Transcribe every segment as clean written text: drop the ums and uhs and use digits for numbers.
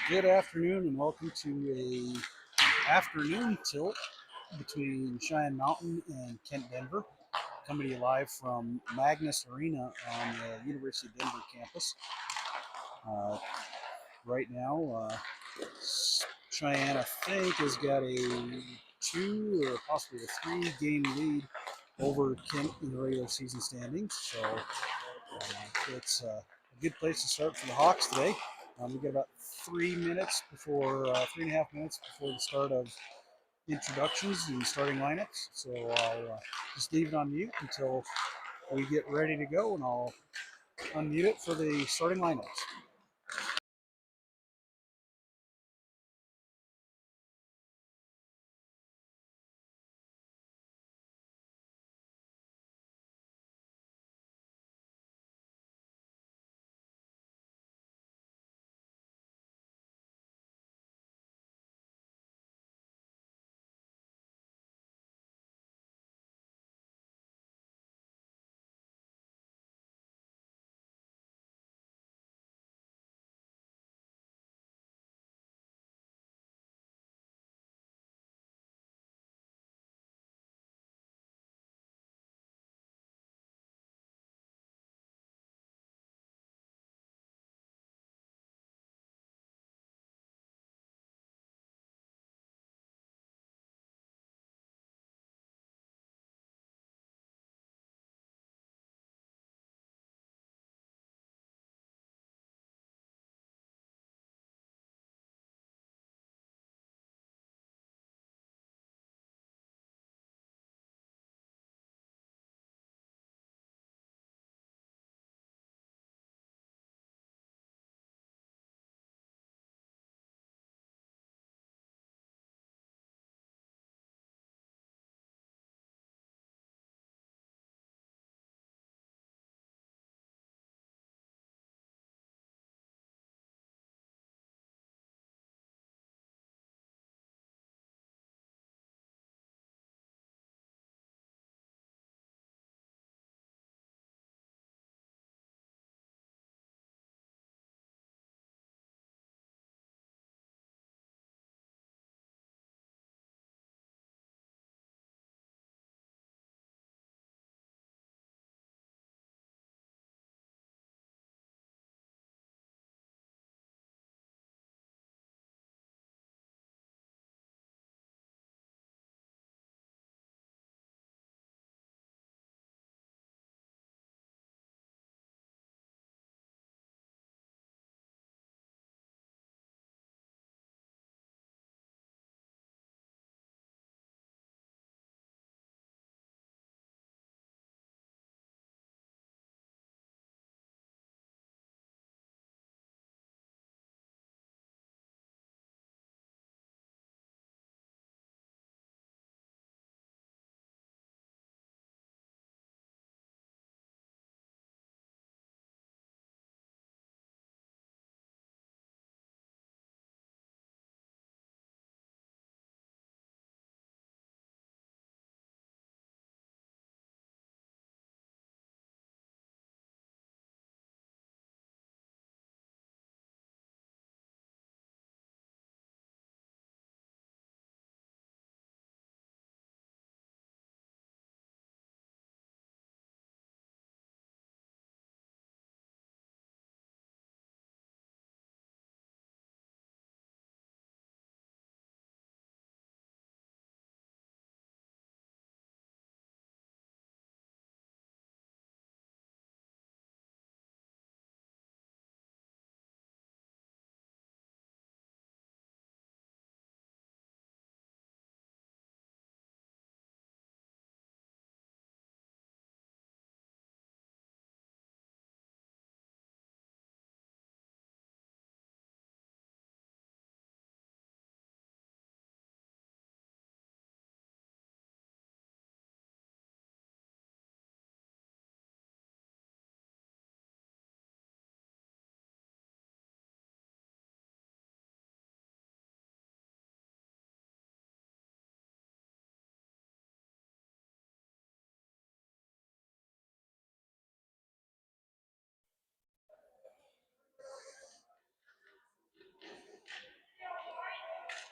Good afternoon and welcome to a afternoon tilt between Cheyenne Mountain and Kent, Denver. Coming to you live from Magness Arena on the University of Denver campus. Uh, right now, Cheyenne, I think, has got a 2 or possibly a 3 game lead over Kent in the regular season standings. So it's a good place to start for the Hawks today. We've got about 3 minutes before, 3.5 minutes before the start of introductions and starting lineups. So I'll just leave it on mute until we get ready to go, and I'll unmute it for the starting lineups.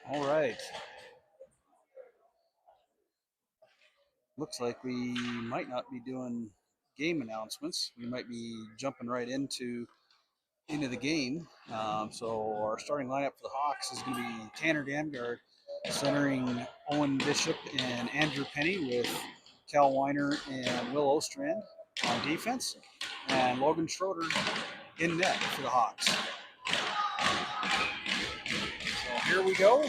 All right. Looks like we might not be doing game announcements. We might be jumping right into the game. So our starting lineup for the Hawks is going to be Tanner Damgard centering Owen Bishop and Andrew Penny with Cal Weiner and Will Ostrand on defense, and Logan Schroeder in net for the Hawks. So here we go.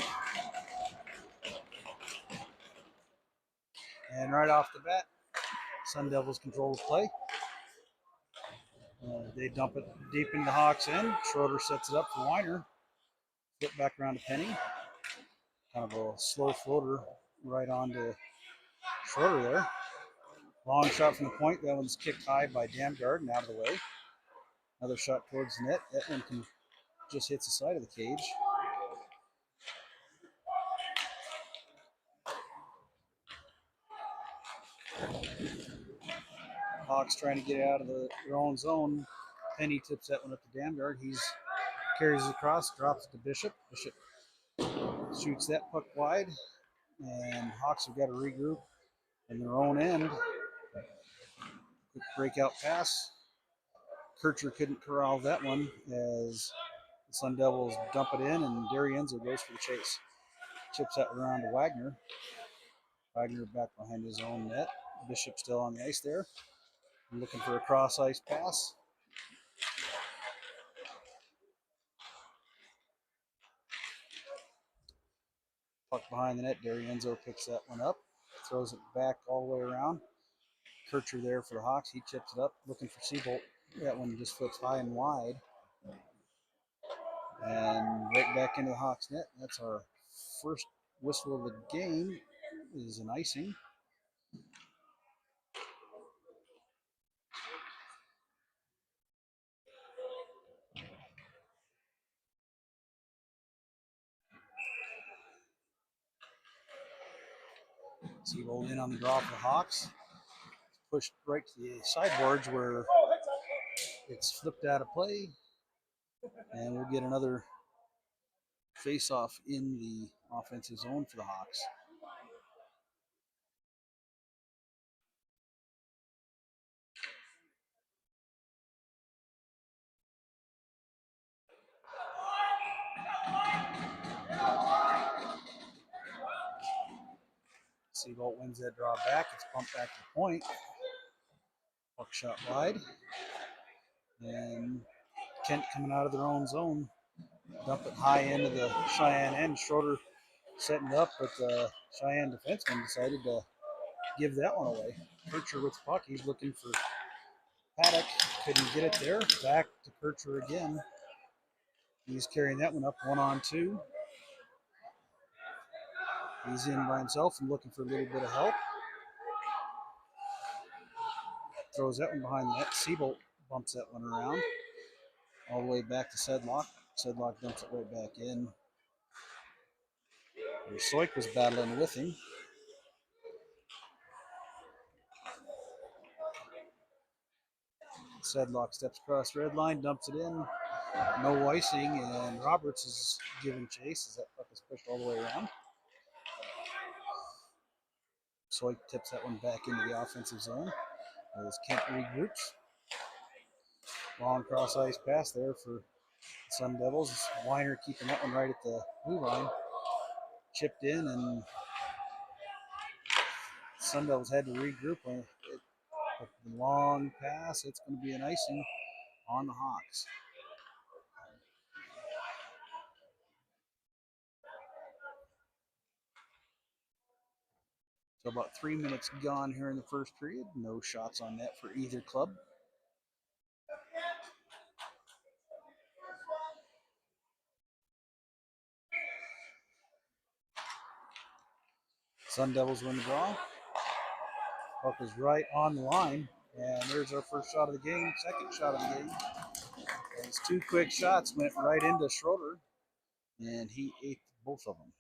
And right off the bat, Sun Devils control the play. They dump it deep into the Hawks end. Schroeder sets it up for Weiner. Flip back around to Penny. Kind of a slow floater right onto Schroeder there. Long shot from the point. That one's kicked high by Damgard and out of the way. Another shot towards the net. That one just hits the side of the cage. Hawks trying to get it out of their own zone. Penny tips that one up to Damgard. He carries it across, drops it to Bishop. Bishop shoots that puck wide, and Hawks have got to regroup in their own end. Quick breakout pass. Kircher couldn't corral that one as the Sun Devils dump it in, and D'Arienzo goes for the chase. Chips that around to Wagner. Wagner back behind his own net. Bishop still on the ice there. Looking for a cross ice pass. Puck behind the net. D'Arienzo picks that one up. Throws it back all the way around. Kircher there for the Hawks. He chips it up. Looking for Seabolt. That one just flips high and wide. And right back into the Hawks net. That's our first whistle of the game. Is an icing. Seabolt in on the draw for the Hawks. Pushed right to the sideboards where it's flipped out of play. And we'll get another face-off in the offensive zone for the Hawks. Seabolt wins that draw back. It's pumped back to the point. Puck shot wide. And Kent coming out of their own zone. Dump it high into the Cheyenne end. Schroeder setting it up, but the Cheyenne defenseman decided to give that one away. Kircher with the puck. He's looking for Paddock. Couldn't get it there. Back to Kircher again. He's carrying that one up 1-on-2. He's in by himself and looking for a little bit of help. Throws that one behind the net. Seabolt bumps that one around. All the way back to Sedlock. Sedlock dumps it right back in. Soik was battling with him. Sedlock steps across the red line, dumps it in. No icing, and Roberts is giving chase as that puck is pushed all the way around. Soik tips that one back into the offensive zone as Kent regroups. Long cross ice pass there for the Sun Devils. Weiner keeping that one right at the blue line. Chipped in, and Sun Devils had to regroup. A long pass. It's going to be an icing on the Hawks. So about 3 minutes gone here in the first period. No shots on net for either club. Sun Devils win the draw. Puck is right on the line. And there's our first shot of the game, second shot of the game. Those two quick shots went right into Schroeder, and he ate both of them.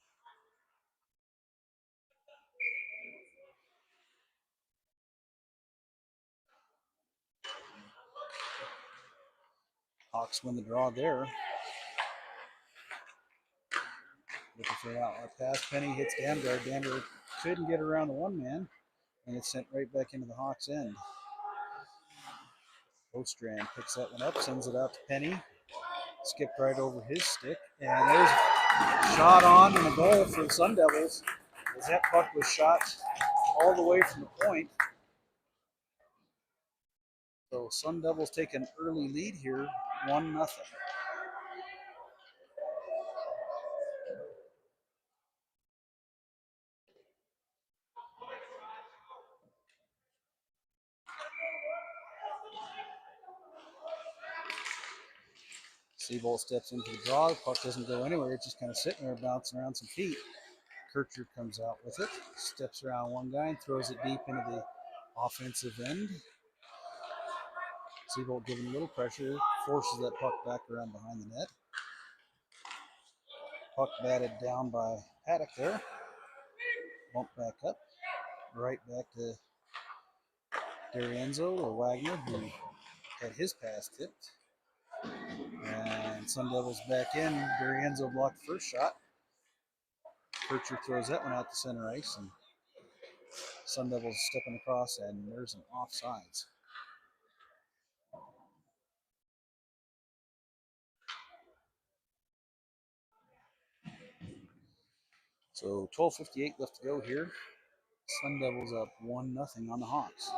Hawks win the draw there. Looking for an outlet pass. Penny hits Damgard. Damgard couldn't get around the one man, and it's sent right back into the Hawks' end. Ostrand picks that one up, sends it out to Penny. Skipped right over his stick, and there's a shot on and a goal for the Sun Devils, as that puck was shot all the way from the point. So Sun Devils take an early lead here, 1-0. Seabolt steps into the draw. The puck doesn't go anywhere. It's just kind of sitting there, bouncing around some feet. Kircher comes out with it, steps around one guy and throws it deep into the offensive end. Seabolt giving a little pressure, forces that puck back around behind the net. Puck batted down by Paddock there. Bump back up. Right back to Darienzo or Wagner, who had his pass tipped. And Sun Devils back in. Darienzo blocked the first shot. Kircher throws that one out to center ice, and Sun Devils stepping across, and there's an offsides. So 12:58 left to go here. Sun Devils up 1-0 on the Hawks.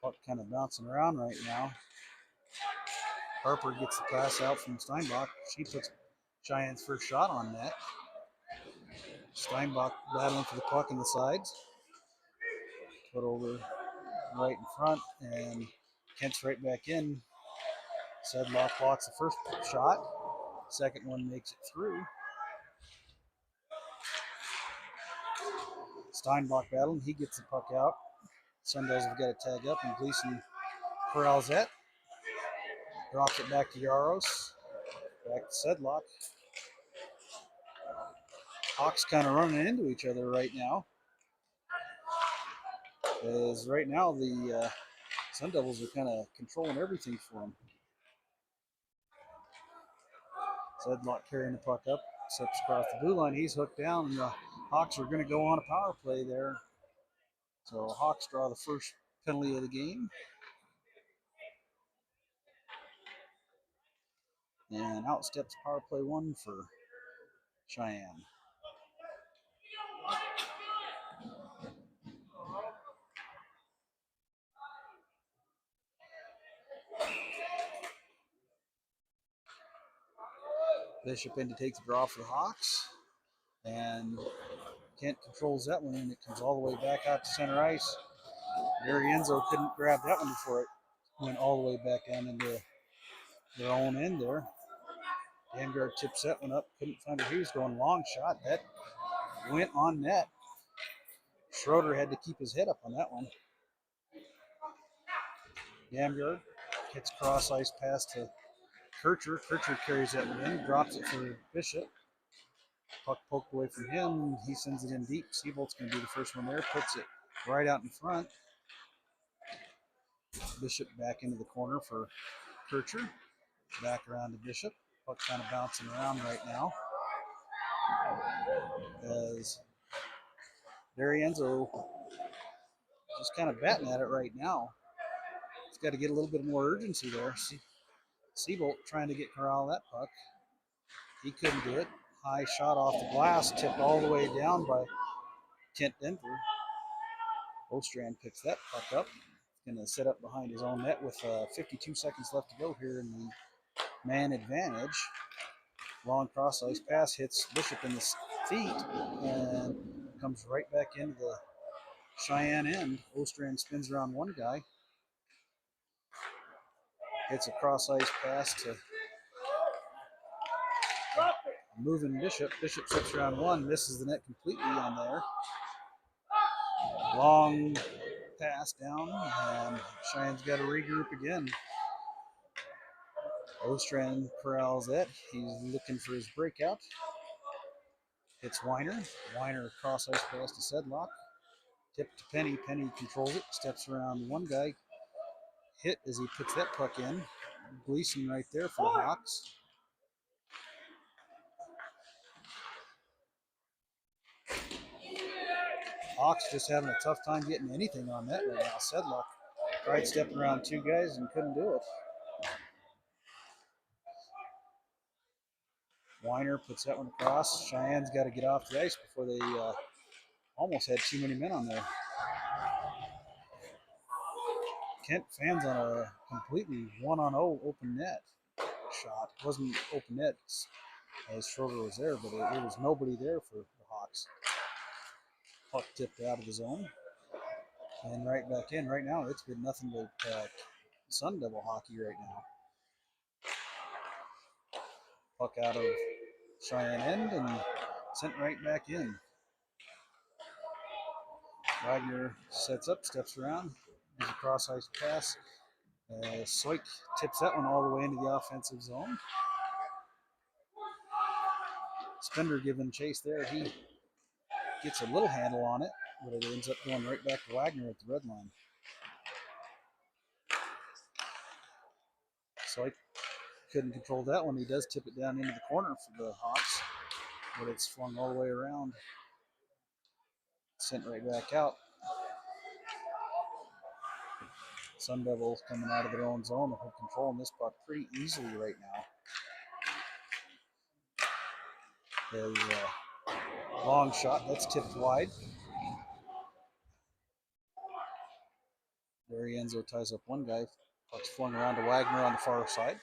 Puck kind of bouncing around right now. Harper gets the pass out from Steinbach. She puts Cheyenne's first shot on net. Steinbach battling for the puck in the sides. Put over right in front, and Kent's right back in. Sedlock blocks the first shot. Second one makes it through. Steinbach battling. He gets the puck out. Sundevils have got to tag up, and Gleason corrals that. Drops it back to Yaros. Back to Sedlock. Hawks kind of running into each other right now. As right now the Sun Devils are kind of controlling everything for them. Sedlock carrying the puck up, steps across the blue line. He's hooked down, and the Hawks are going to go on a power play there. So Hawks draw the first penalty of the game. And out steps power play one for Cheyenne. Bishop in to take the draw for the Hawks. And Kent controls that one, and it comes all the way back out to center ice. Darienzo couldn't grab that one before it went all the way back down into their own end there. Damgard tips that one up. Couldn't find where he was going. Long shot. That went on net. Schroeder had to keep his head up on that one. Damgard gets cross ice pass to Kircher. Kircher carries that one in, drops it for Bishop. Puck poked away from him. He sends it in deep. Seabolt's going to be the first one there. Puts it right out in front. Bishop back into the corner for Kircher. Back around to Bishop. Puck kind of bouncing around right now. As Darienzo just kind of batting at it right now. He's got to get a little bit more urgency there. Seabolt trying to get corral that puck. He couldn't do it. High shot off the glass, tipped all the way down by Kent Denver. Ostrand picks that puck up. Going to set up behind his own net with 52 seconds left to go here in the man advantage. Long cross ice pass hits Bishop in the feet and comes right back into the Cheyenne end. Ostrand spins around one guy. Hits a cross ice pass to moving Bishop. Bishop slips around one, misses the net completely on there. Long pass down, and Cheyenne's got to regroup again. Ostrand corrals it. He's looking for his breakout. Hits Weiner. Weiner cross ice pass to Sedlock. Tip to Penny. Penny controls it. Steps around one guy. Hit as he puts that puck in. Gleason right there for the Hawks. Hawks just having a tough time getting anything on that right now. Sedlock tried stepping around two guys and couldn't do it. Weiner puts that one across. Cheyenne's got to get off the ice before they almost had too many men on there. Kent fans on a completely 1-on-0 open net shot. It wasn't open net as Schroeder was there, but there was nobody there for the Hawks. Puck tipped out of the zone and right back in. Right now, it's been nothing but Sun Devil hockey right now. Puck out of Cheyenne end and sent right back in. Wagner sets up, steps around, gives a cross ice pass. Soik tips that one all the way into the offensive zone. Spender giving chase there. He gets a little handle on it, but it ends up going right back to Wagner at the red line. Soik couldn't control that one. He does tip it down into the corner for the Hawks, but it's flung all the way around. Sent right back out. Sun Devils coming out of their own zone. They're controlling this puck pretty easily right now. There's a long shot. That's tipped wide. There Enzo ties up one guy. Puck's flung around to Wagner on the far side.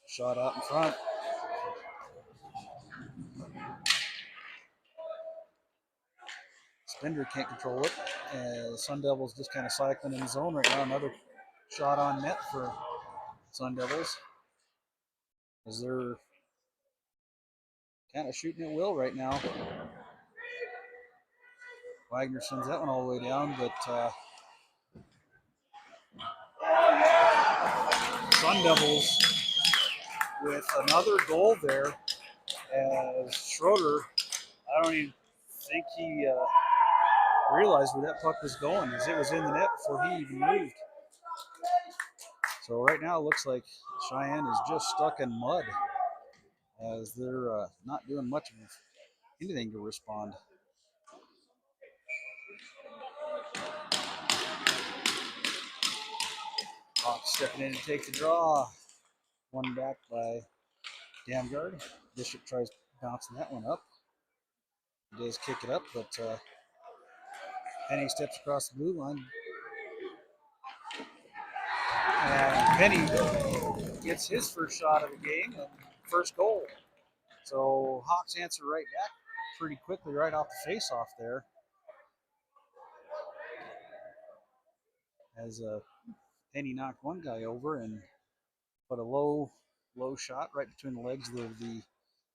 Shot out in front. Spender can't control it. Sun Devils just kind of cycling in the zone right now. Another shot on net for Sun Devils. As they're kind of shooting at will right now. Wagner sends that one all the way down, but Sun Devils with another goal there as Schroeder, I don't even think he realized where that puck was going as it was in the net before he even moved. So right now it looks like Cheyenne is just stuck in mud as they're not doing much of anything to respond. Hawks stepping in to take the draw. One back by Damgard. Bishop tries bouncing that one up. He does kick it up, but Penny steps across the blue line. And Penny gets his first shot of the game and first goal. So Hawks answer right back pretty quickly right off the face-off there. As Penny knocked one guy over and put a low shot right between the legs of the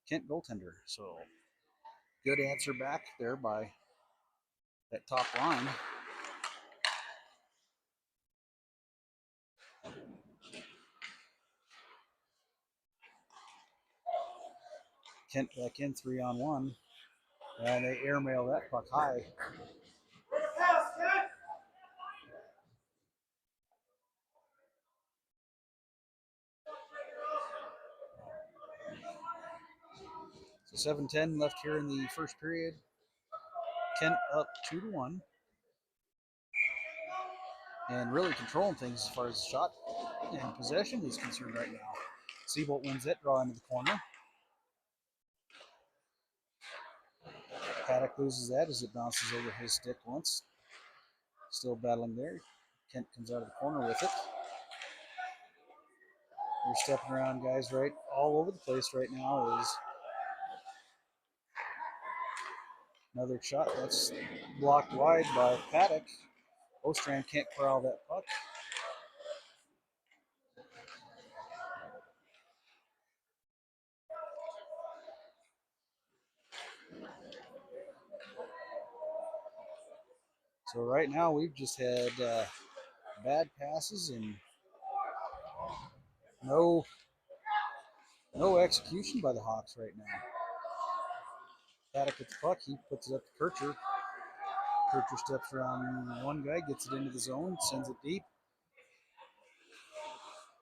Kent goaltender. So good answer back there by that top line. Kent back in 3-on-1. And they airmail that puck high. So 7:10 left here in the first period. Kent up 2-1. And really controlling things as far as shot and possession is concerned right now. Seabolt wins that draw into the corner. Paddock loses that as it bounces over his stick once. Still battling there. Kent comes out of the corner with it. They're stepping around guys right all over the place right now. Is another shot that's blocked wide by Paddock. Ostrand can't corral that puck. So right now we've just had bad passes and no No execution by the Hawks right now. Paddock gets the puck. He puts it up to Kircher. Kircher steps around one guy, gets it into the zone, sends it deep.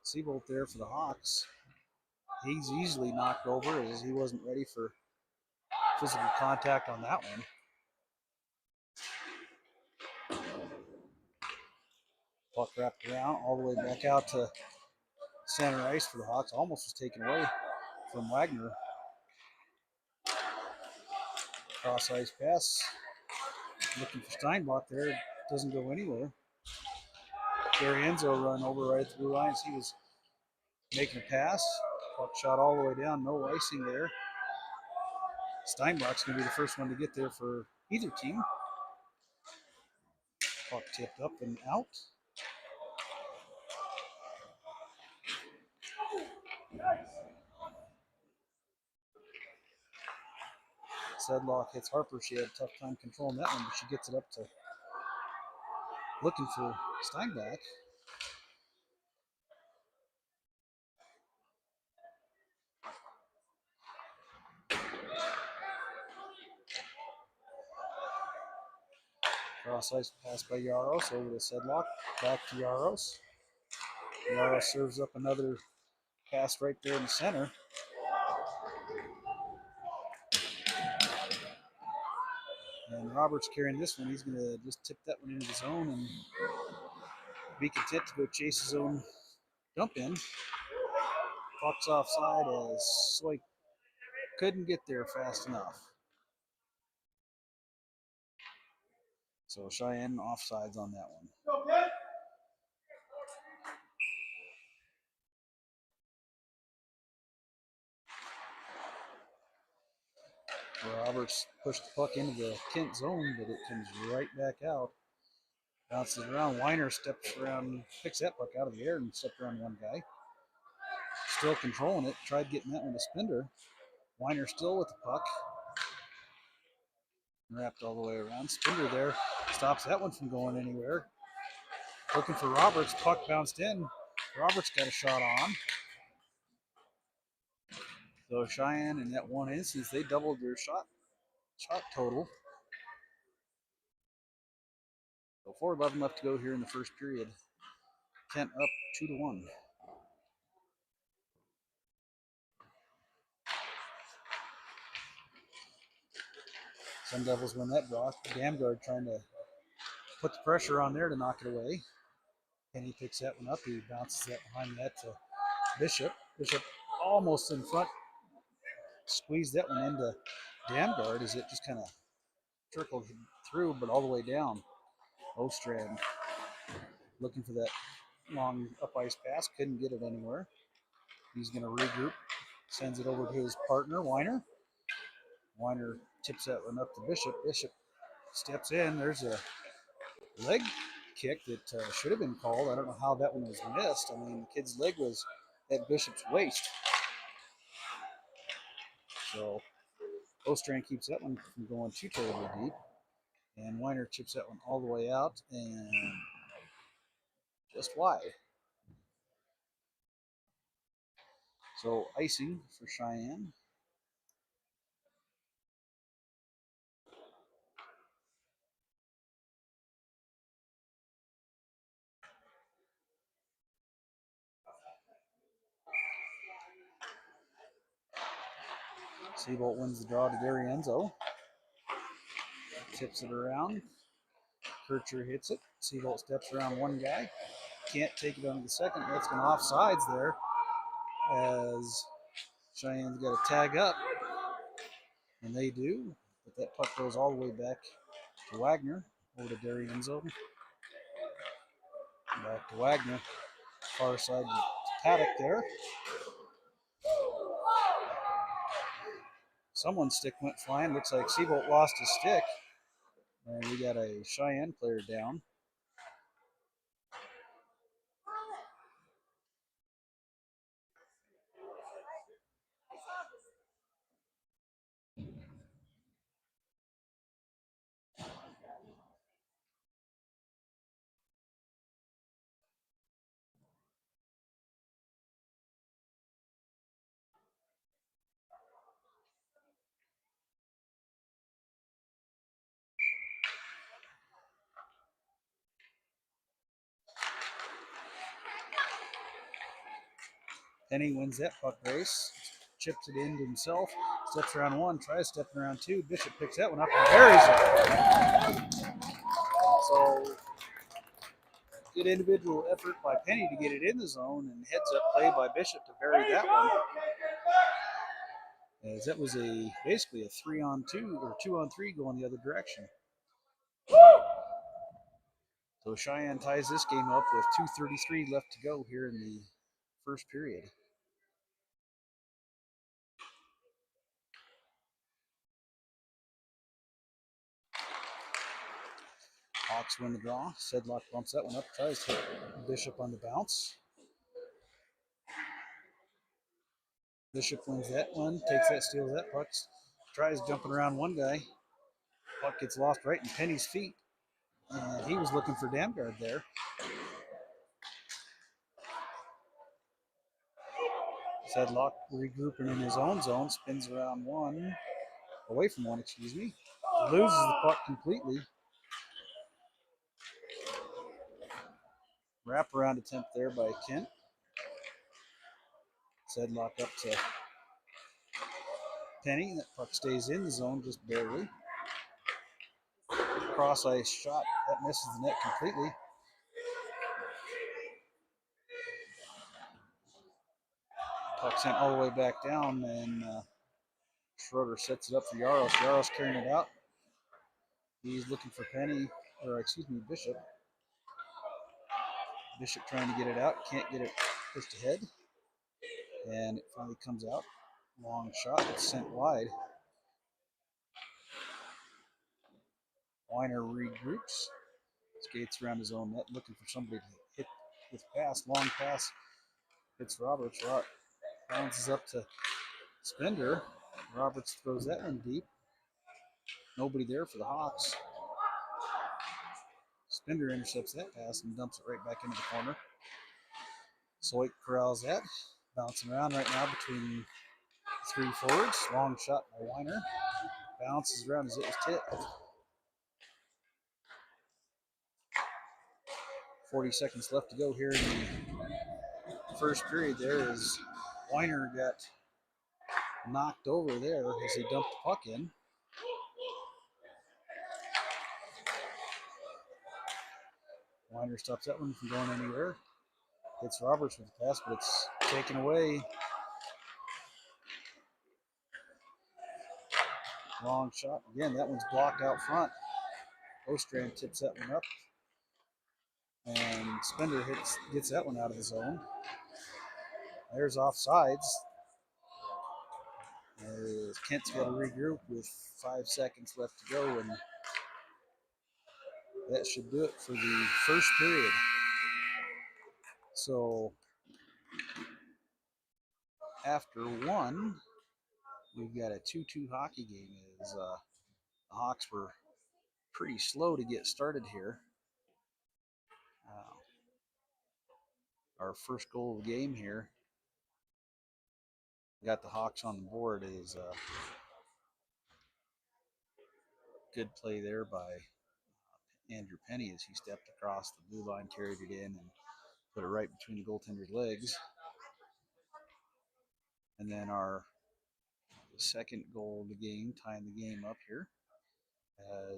Seabolt there for the Hawks. He's easily knocked over as he wasn't ready for physical contact on that one. Puck wrapped around all the way back out to center ice for the Hawks. Almost was taken away from Wagner. Cross ice pass. Looking for Steinbach there. Doesn't go anywhere. Gary Enzo run over right at the blue line as he was making a pass. Puck shot all the way down. No icing there. Steinbach's going to be the first one to get there for either team. Puck tipped up and out. Sedlock hits Harper. She had a tough time controlling that one, but she gets it up to looking for Steinbach. Cross ice pass by Yaros over to Sedlock. Back to Yaros. Yaros serves up another pass right there in the center. And Roberts carrying this one. He's going to just tip that one into the zone and be content to go chase his own dump in. Puck's offside as Soy couldn't get there fast enough. So Cheyenne offsides on that one. Roberts pushed the puck into the Kent zone, but it comes right back out. Bounces around. Weiner steps around, picks that puck out of the air and stepped around one guy. Still controlling it. Tried getting that one to Spender. Weiner still with the puck. Wrapped all the way around. Spender there stops that one from going anywhere. Looking for Roberts. Puck bounced in. Roberts got a shot on. So Cheyenne, in that one instance, they doubled their shot total. So 4:11 left to go here in the first period. Kent up 2-1. Sun Devils win that draw. Damgard trying to put the pressure on there to knock it away. Kenny picks that one up. He bounces that behind that to Bishop. Bishop almost in front. Squeezed that one into Damgard as it just kind of trickled through, but all the way down. Ostrand looking for that long up ice pass. Couldn't get it anywhere. He's going to regroup. Sends it over to his partner, Weiner. Weiner tips that one up to Bishop. Bishop steps in. There's a leg kick that should have been called. I don't know how that one was missed. I mean, the kid's leg was at Bishop's waist. So Ostrand keeps that one from going too terribly deep. And Weiner chips that one all the way out and just wide. So icing for Cheyenne. Seabolt wins the draw to D'Arienzo. Tips it around. Kircher hits it. Seabolt steps around one guy. Can't take it on the second. That's going offsides there as Cheyenne's got to tag up. And they do. But that puck goes all the way back to Wagner. Over to D'Arienzo. Back to Wagner. Far side to Paddock there. Someone's stick went flying. Looks like Seabolt lost his stick. And we got a Cheyenne player down. Penny wins that puck race, chips it into himself, steps around one, tries stepping around two. Bishop picks that one up and buries it. So good individual effort by Penny to get it in the zone, and heads up play by Bishop to bury that one. As that was basically a 3-on-2 or 2-on-3 going the other direction. So Cheyenne ties this game up with 2:33 left to go here in the first period. Hawks win the draw. Sedlock bumps that one up, tries to hit Bishop on the bounce. Bishop wins that one, takes that, steals that puck, tries jumping around one guy. Puck gets lost right in Penny's feet. And he was looking for Damgard there. Sedlock regrouping in his own zone, spins around one, away from one, excuse me. Loses the puck completely. Wraparound attempt there by Kent. Sedlock up to Penny. That puck stays in the zone just barely. Cross ice shot. That misses the net completely. Puck sent all the way back down, and Schroeder sets it up for Yaros. Yaros carrying it out. He's looking for Penny, or excuse me, Bishop. Bishop trying to get it out. Can't get it pushed ahead. And it finally comes out. Long shot. It's sent wide. Weiner regroups. Skates around his own net, looking for somebody to hit with pass. Long pass. Hits Roberts. Bounces up to Spender. Roberts throws that one deep. Nobody there for the Hawks. Spender intercepts that pass and dumps it right back into the corner. Soik corrals that. Bouncing around right now between three forwards. Long shot by Weiner. Bounces around as it was tipped. 40 seconds left to go here in the first period. There is Weiner got knocked over there as he dumped the puck in. Weiner stops that one from going anywhere. Hits Roberts with the pass, but it's taken away. Long shot. Again, that one's blocked out front. Ostrand tips that one up. And Spender gets that one out of the zone. There's offsides. Kent's got to regroup with 5 seconds left to go, and that should do it for the first period. So after one, we've got a 2-2 hockey game. As the Hawks were pretty slow to get started here. Our first goal of the game here got the Hawks on the board. Is good play there by Andrew Penny as he stepped across the blue line, carried it in, and put it right between the goaltender's legs. And then our second goal of the game, tying the game up here,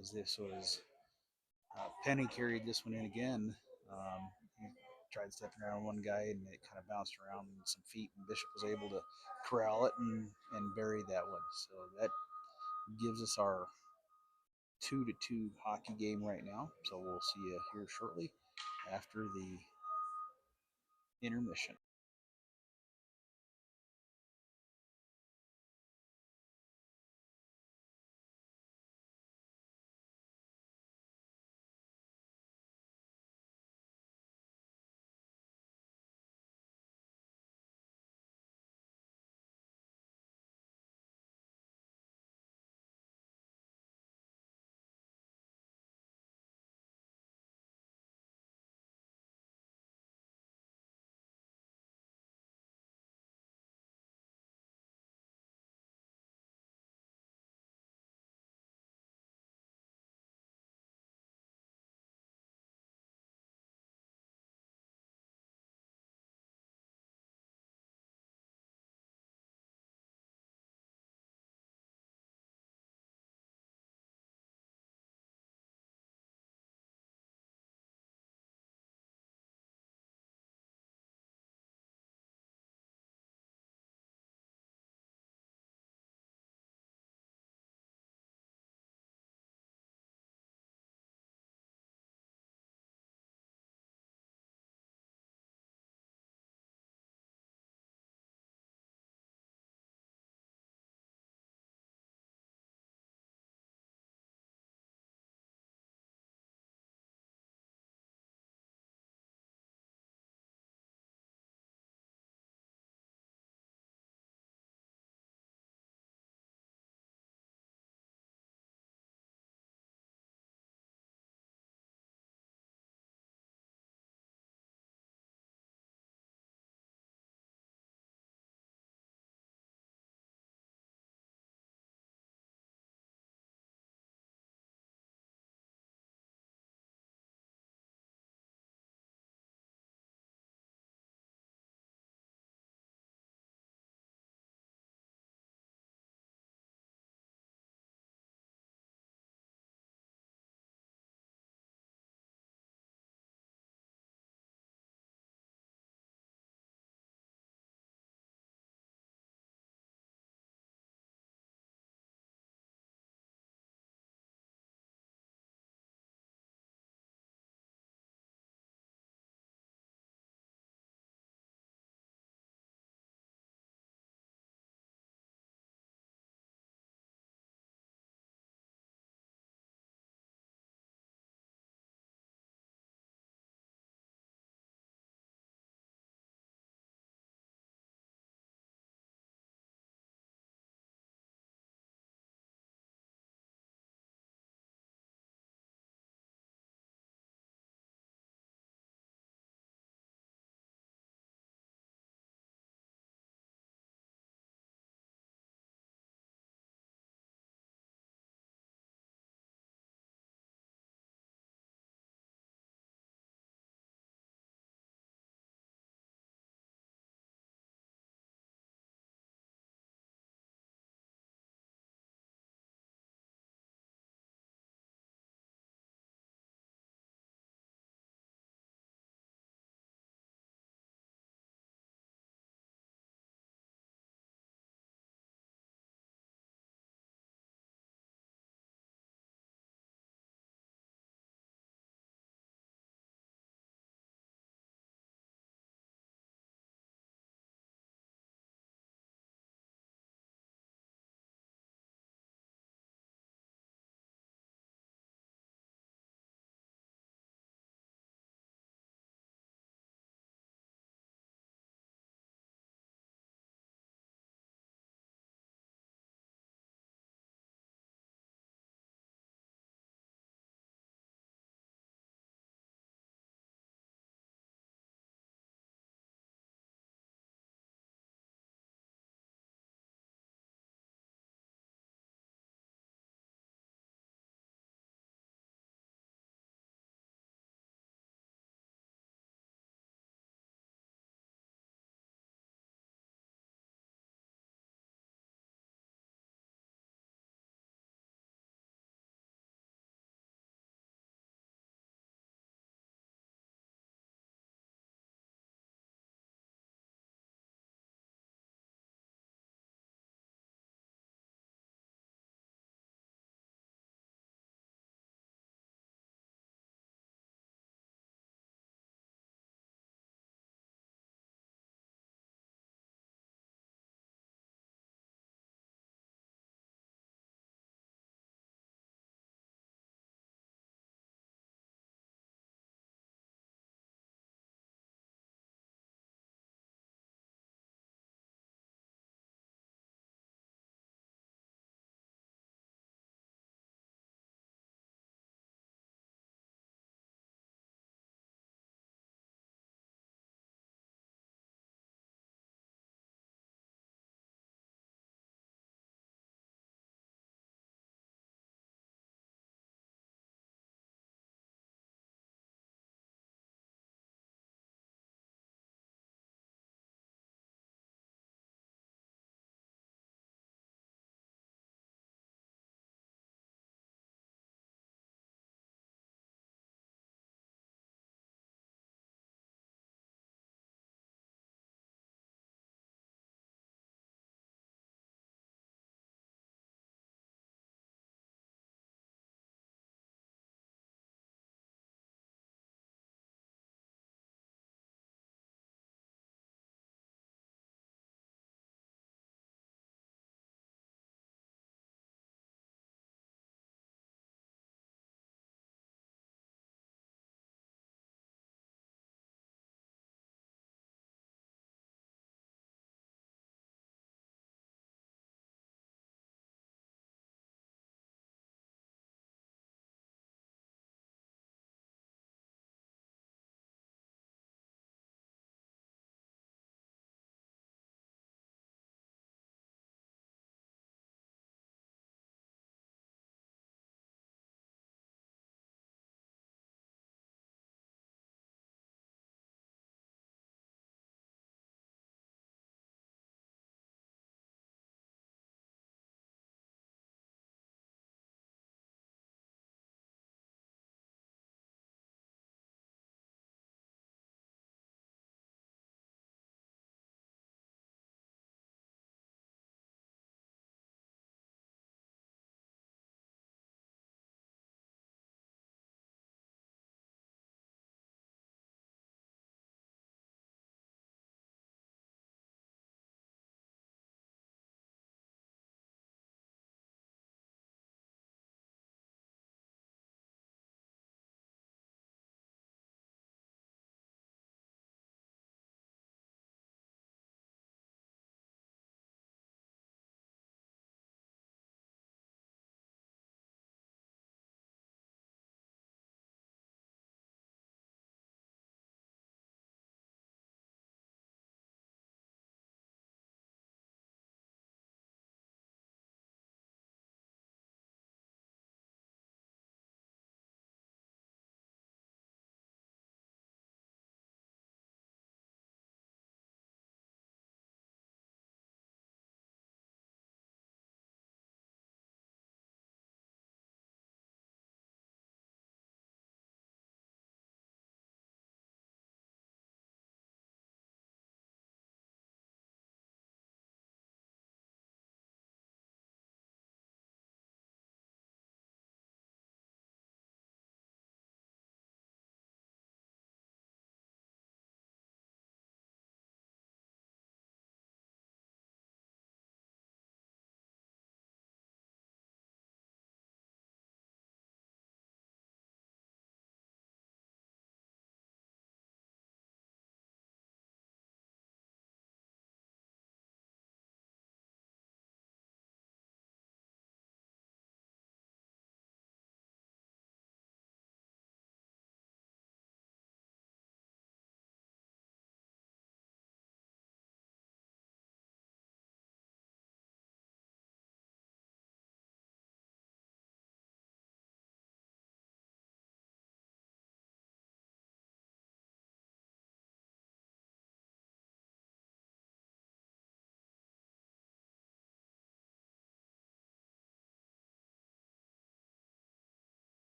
as this was Penny carried this one in again. He tried stepping around one guy, and it kind of bounced around some feet, and Bishop was able to corral it and bury that one. So that gives us our 2-2 hockey game right now. So we'll see you here shortly after the intermission.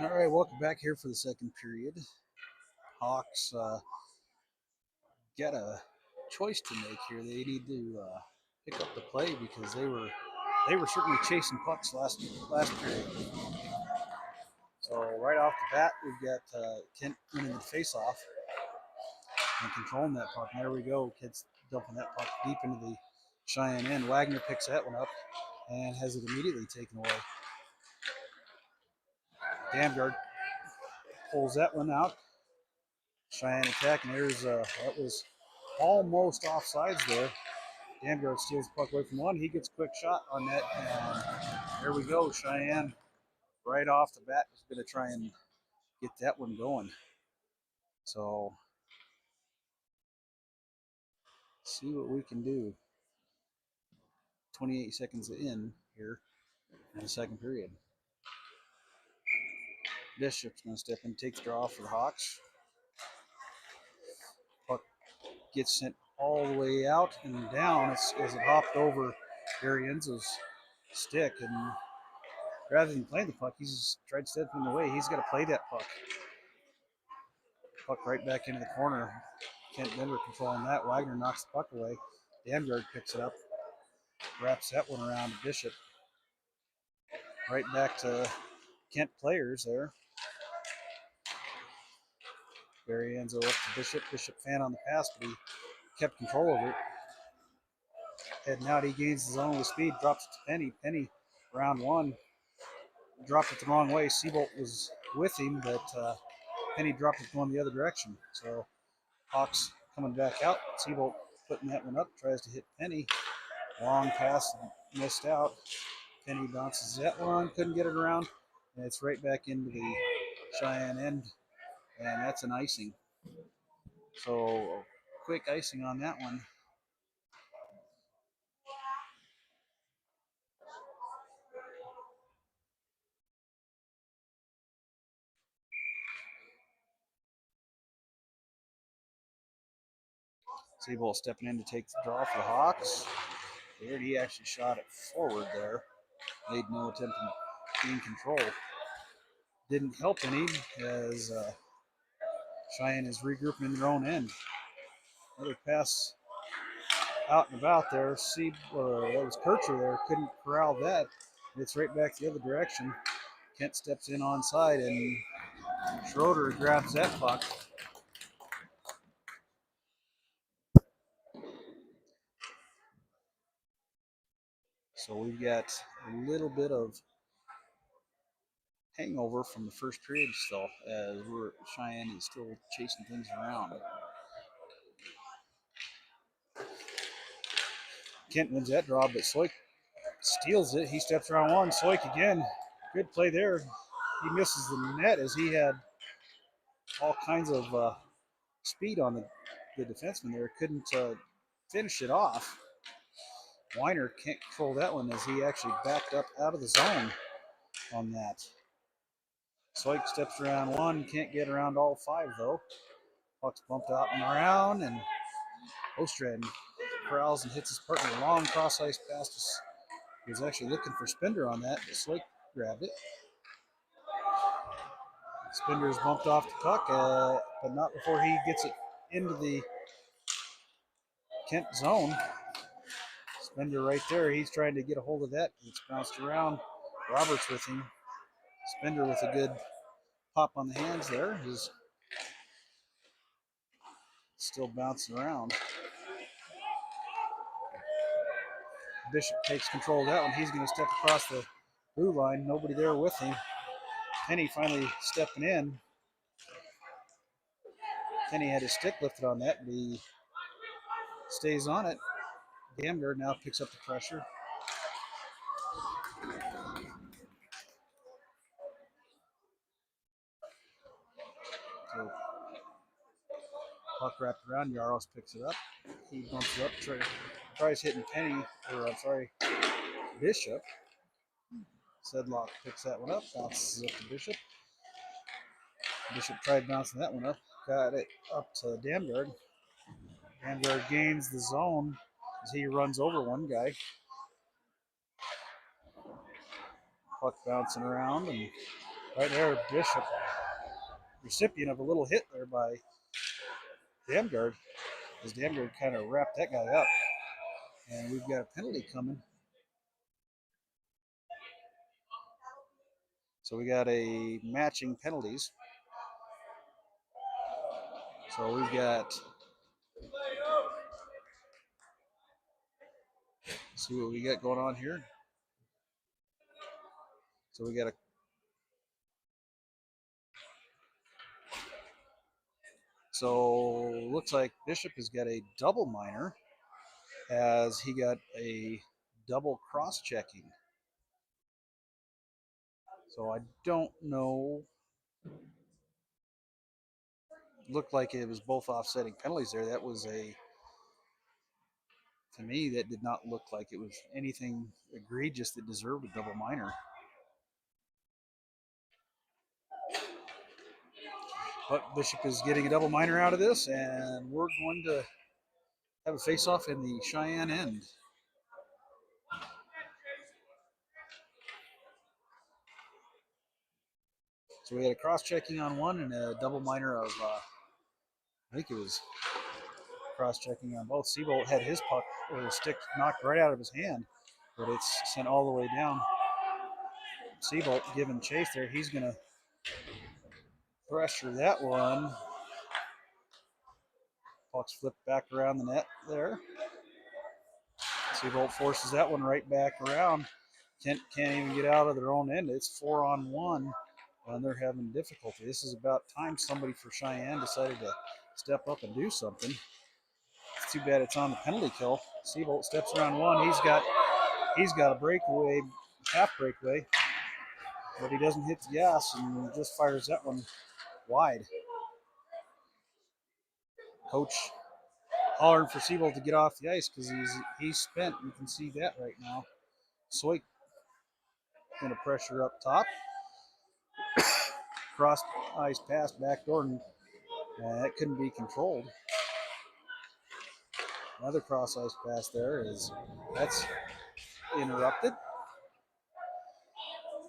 All right, welcome back here for the second period. Hawks got a choice to make here. They need to pick up the play because they were certainly chasing pucks last period. So right off the bat, we've got Kent winning the face-off and controlling that puck. And there we go. Kent's dumping that puck deep into the Cheyenne end. Wagner picks that one up and has it immediately taken away. Damgard pulls that one out. Cheyenne attack, and there's that was almost offsides there. Damgard steals the puck away from one. He gets a quick shot on that, and there we go. Cheyenne right off the bat is going to try and get that one going. So see what we can do. 28 seconds in here in the second period. Bishop's going to step in, take the draw for the Hawks. Puck gets sent all the way out and down as it hopped over Gary Enzo's stick. And rather than playing the puck, he's tried stepping away. He's got to play that puck. Puck right back into the corner. Kent Denver controlling that. Wagner knocks the puck away. Damgard picks it up, wraps that one around Bishop. Right back to Kent players there. Barry Enzo up to Bishop. Bishop fan on the pass, but he kept control over it. Heading out, he gains his own with speed, drops it to Penny. Penny, round one, dropped it the wrong way. Seabolt was with him, but Penny dropped it going the other direction. So Hawks coming back out. Seabolt putting that one up, tries to hit Penny. Long pass, missed out. Penny bounces that one, couldn't get it around, and it's right back into the Cheyenne end, and that's an icing. So quick icing on that one. Seabolt stepping in to take the draw for the Hawks. There, he actually shot it forward there. Made no attempt to gain control. Didn't help any as Cheyenne is regrouping in their own end. Another pass out and about there. That was Kircher there. Couldn't corral that. It's right back the other direction. Kent steps in onside and Schroeder grabs that puck. So we've got a little bit of hangover from the first period still, as Cheyenne is still chasing things around. Kent wins that draw, but Soik steals it. He steps around one. Soik again. Good play there. He misses the net as he had all kinds of speed on the defenseman there. Couldn't finish it off. Weiner can't control that one as he actually backed up out of the zone on that. Soik steps around one. Can't get around all five, though. Puck's bumped out and around, and Ostrand corrals and hits his partner. Long cross-ice pass. He was actually looking for Spender on that, but Slake grabbed it. Spender's bumped off the puck, but not before he gets it into the Kent zone. Spender right there. He's trying to get a hold of that. It's bounced around. Roberts with him. Spender with a good pop on the hands there. He's still bouncing around. Bishop takes control of that one. He's going to step across the blue line. Nobody there with him. Penny finally stepping in. Penny had his stick lifted on that, but he stays on it. Damgard now picks up the pressure. So puck wrapped around. Yaros picks it up. He bumps it up. Tries hitting Penny, Bishop. Sedlock picks that one up. Bounces up to Bishop. Bishop tried bouncing that one up. Got it up to Damgard. Damgard gains the zone as he runs over one guy. Puck bouncing around, and Right there, Bishop, recipient of a little hit there by Damgard, as Damgard kind of wrapped that guy up. And we've got a penalty coming. So we got a matching penalties. So we've got, see what we got going on here. So we got a, so looks like Bishop has got a double minor, as he got a double cross-checking. So I don't know. Looked like it was both offsetting penalties there. That was a, to me, that did not look like it was anything egregious that deserved a double minor. But Bishop is getting a double minor out of this, and we're going to have a face-off in the Cheyenne end. So we had a cross-checking on one and a double minor of, I think it was cross-checking on both. Seabolt had his puck or his stick knocked right out of his hand, but it's sent all the way down. Seabolt giving chase there. He's going to pressure that one. Puck's flipped back around the net there. Seabolt forces that one right back around. Kent can't even get out of their own end. It's 4-on-1, and they're having difficulty. This is about time somebody for Cheyenne decided to step up and do something. It's too bad it's on the penalty kill. Seabolt steps around one. He's got a breakaway, half breakaway, but he doesn't hit the gas and just fires that one wide. Coach hollering for Seabolt to get off the ice because he's spent. You can see that right now. Soik going to pressure up top. Cross ice pass backdoor, and that couldn't be controlled. Another cross ice pass there that's interrupted.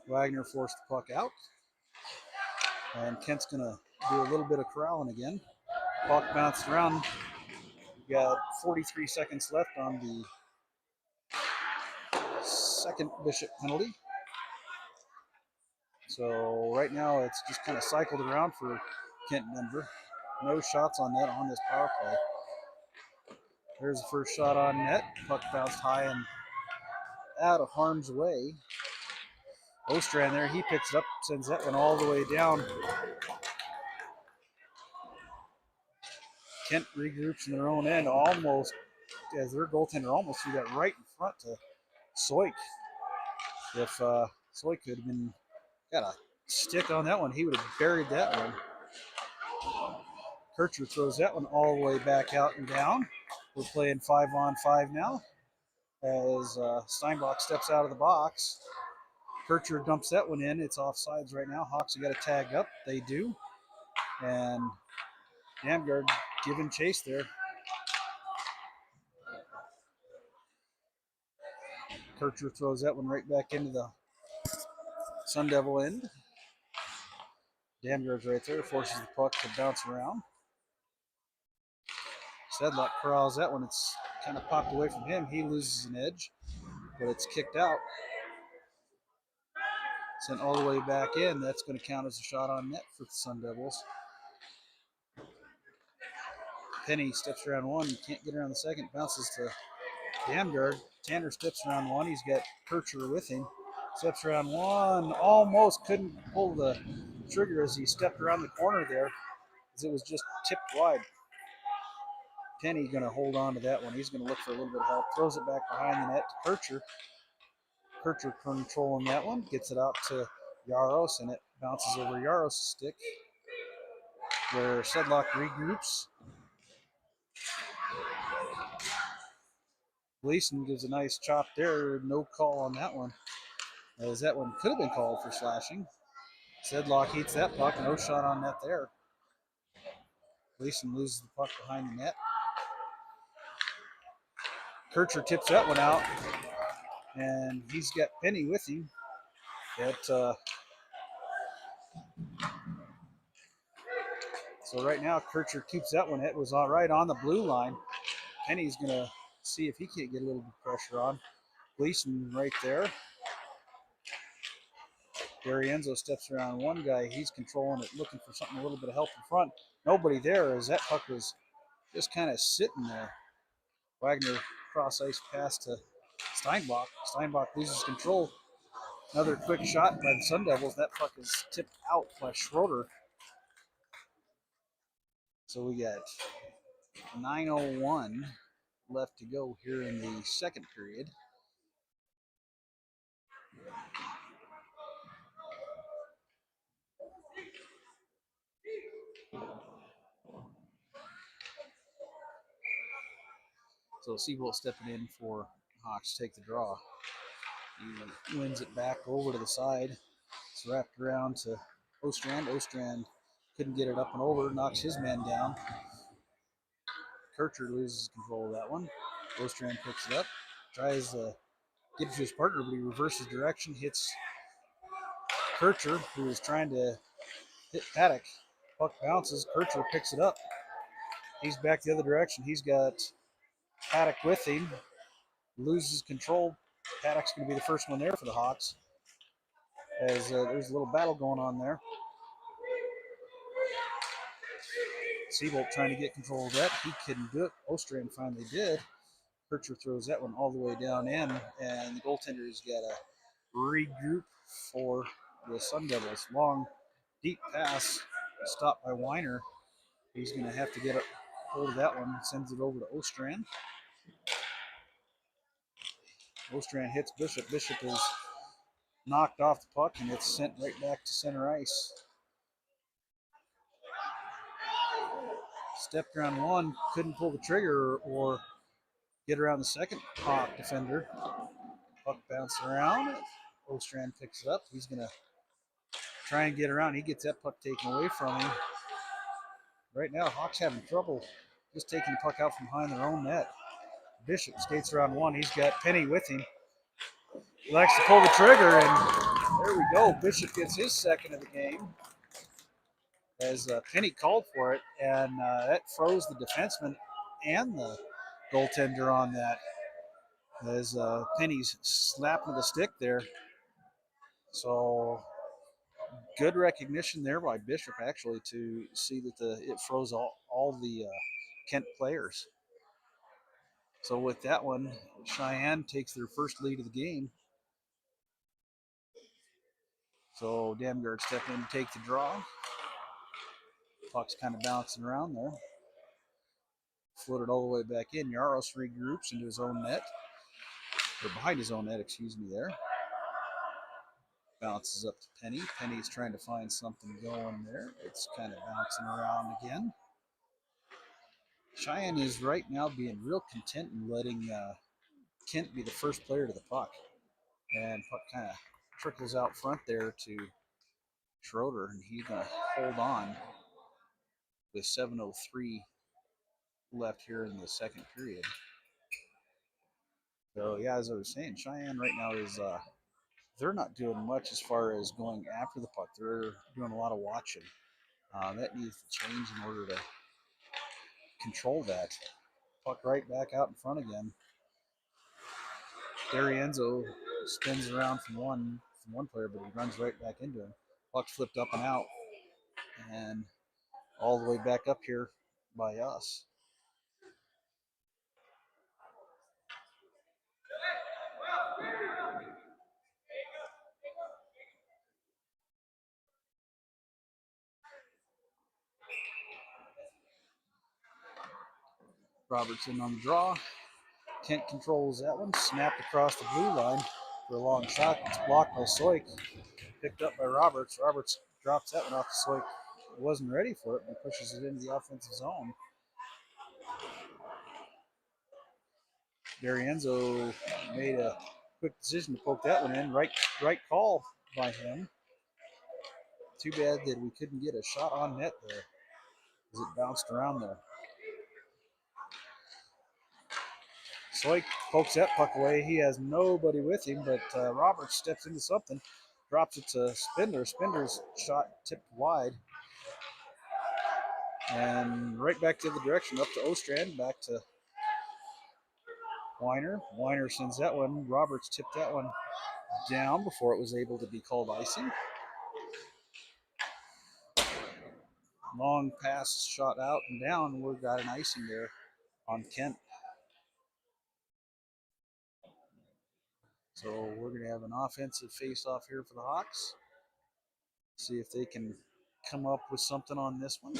Wagner forced the puck out, and Kent's going to do a little bit of corralling again. Puck bounced around. We've got 43 seconds left on the second Bishop penalty. So right now it's just kind of cycled around for Kent Denver. No shots on net on this power play. There's the first shot on net. Puck bounced high and out of harm's way. Ostrand there, he picks it up, sends that one all the way down. Kent regroups in their own end almost, as their goaltender almost threw that right in front to Soik. If Soik could have been got a stick on that one, he would have buried that one. Kircher throws that one all the way back out and down. We're playing 5-on-5 now as Steinbach steps out of the box. Kircher dumps that one in. It's offsides right now. Hawks have got to tag up. They do. And Damgard giving chase there. Kircher throws that one right back into the Sun Devil end. Damgard's right there, forces the puck to bounce around. Sedlock corrals that one. It's kind of popped away from him. He loses an edge, but it's kicked out. Sent all the way back in. That's going to count as a shot on net for the Sun Devils. Penny steps around one. Can't get around the second. Bounces to Damgard. Tanner steps around one. He's got Kircher with him. Steps around one. Almost couldn't pull the trigger as he stepped around the corner there, as it was just tipped wide. Penny going to hold on to that one. He's going to look for a little bit of help. Throws it back behind the net to Kircher. Kircher controlling that one. Gets it out to Yaros, and it bounces over Yaros' stick, where Sedlock regroups. Gleason gives a nice chop there. No call on that one, as that one could have been called for slashing. Sedlock eats that puck. No shot on net there. Gleason loses the puck behind the net. Kircher tips that one out, and he's got Penny with him. So right now, Kircher keeps that one. It was all right on the blue line. Penny's going to see if he can't get a little bit of pressure on. Gleason right there. D'Arienzo steps around one guy. He's controlling it, looking for something, a little bit of help in front. Nobody there as that puck was just kind of sitting there. Wagner cross ice pass to Steinbach. Steinbach loses control. Another quick shot by the Sun Devils. That puck is tipped out by Schroeder. So we got 9:01 left to go here in the second period. So Seabolt stepping in for Hawks to take the draw. He wins it back over to the side. It's wrapped around to Ostrand. Ostrand couldn't get it up and over, knocks his man down. Kircher loses control of that one. Ostrand picks it up, tries to get it to his partner, but he reverses direction, hits Kircher, who is trying to hit Paddock. Puck bounces, Kircher picks it up. He's back the other direction. He's got Paddock with him, loses control. Paddock's going to be the first one there for the Hawks, as there's a little battle going on there. Seabolt trying to get control of that. He couldn't do it. Ostrand finally did. Kircher throws that one all the way down in, and the goaltender's got to regroup for the Sun Devils. Long, deep pass, stopped by Weiner. He's going to have to get a hold of that one. Sends it over to Ostrand. Ostrand hits Bishop. Bishop is knocked off the puck, and it's sent right back to center ice. Stepped around one, couldn't pull the trigger or get around the second Hawk defender. Puck bouncing around. Ostrand picks it up. He's going to try and get around. He gets that puck taken away from him. Right now, Hawks having trouble just taking the puck out from behind their own net. Bishop skates around one. He's got Penny with him. He likes to pull the trigger, and there we go. Bishop gets his second of the game as Penny called for it, and that froze the defenseman and the goaltender on that as Penny's slapping the stick there. So good recognition there by Bishop, actually, to see that it froze all the Kent players. So with that one, Cheyenne takes their first lead of the game. So Damgard stepped in to take the draw. Puck's kind of bouncing around there. Floated all the way back in. Yaros regroups into his own net. Or behind his own net, excuse me, there. Bounces up to Penny. Penny's trying to find something going there. It's kind of bouncing around again. Cheyenne is right now being real content in letting Kent be the first player to the puck. And puck kind of trickles out front there to Schroeder, and he's going to hold on with 7:03 left here in the second period. So, yeah, as I was saying, Cheyenne right now is they're not doing much as far as going after the puck. They're doing a lot of watching. That needs to change in order to control that. Puck right back out in front again. D'Arienzo spins around from one player, but he runs right back into him. Puck flipped up and out, and all the way back up here by us. Robertson on the draw. Kent controls that one. Snapped across the blue line for a long shot. It's blocked by Soik. Picked up by Roberts. Roberts drops that one off to Soik. Wasn't ready for it, but pushes it into the offensive zone. D'Arienzo made a quick decision to poke that one in. Right call by him. Too bad that we couldn't get a shot on net there as it bounced around there. Soik pokes that puck away. He has nobody with him, but Roberts steps into something. drops it to Spindler. Spindler's shot tipped wide. And right back to the direction, up to Ostrand, back to Weiner. Weiner sends that one. Roberts tipped that one down before it was able to be called icing. Long pass shot out and down. We've got an icing there on Kent. So we're going to have an offensive face-off here for the Hawks. See if they can come up with something on this one.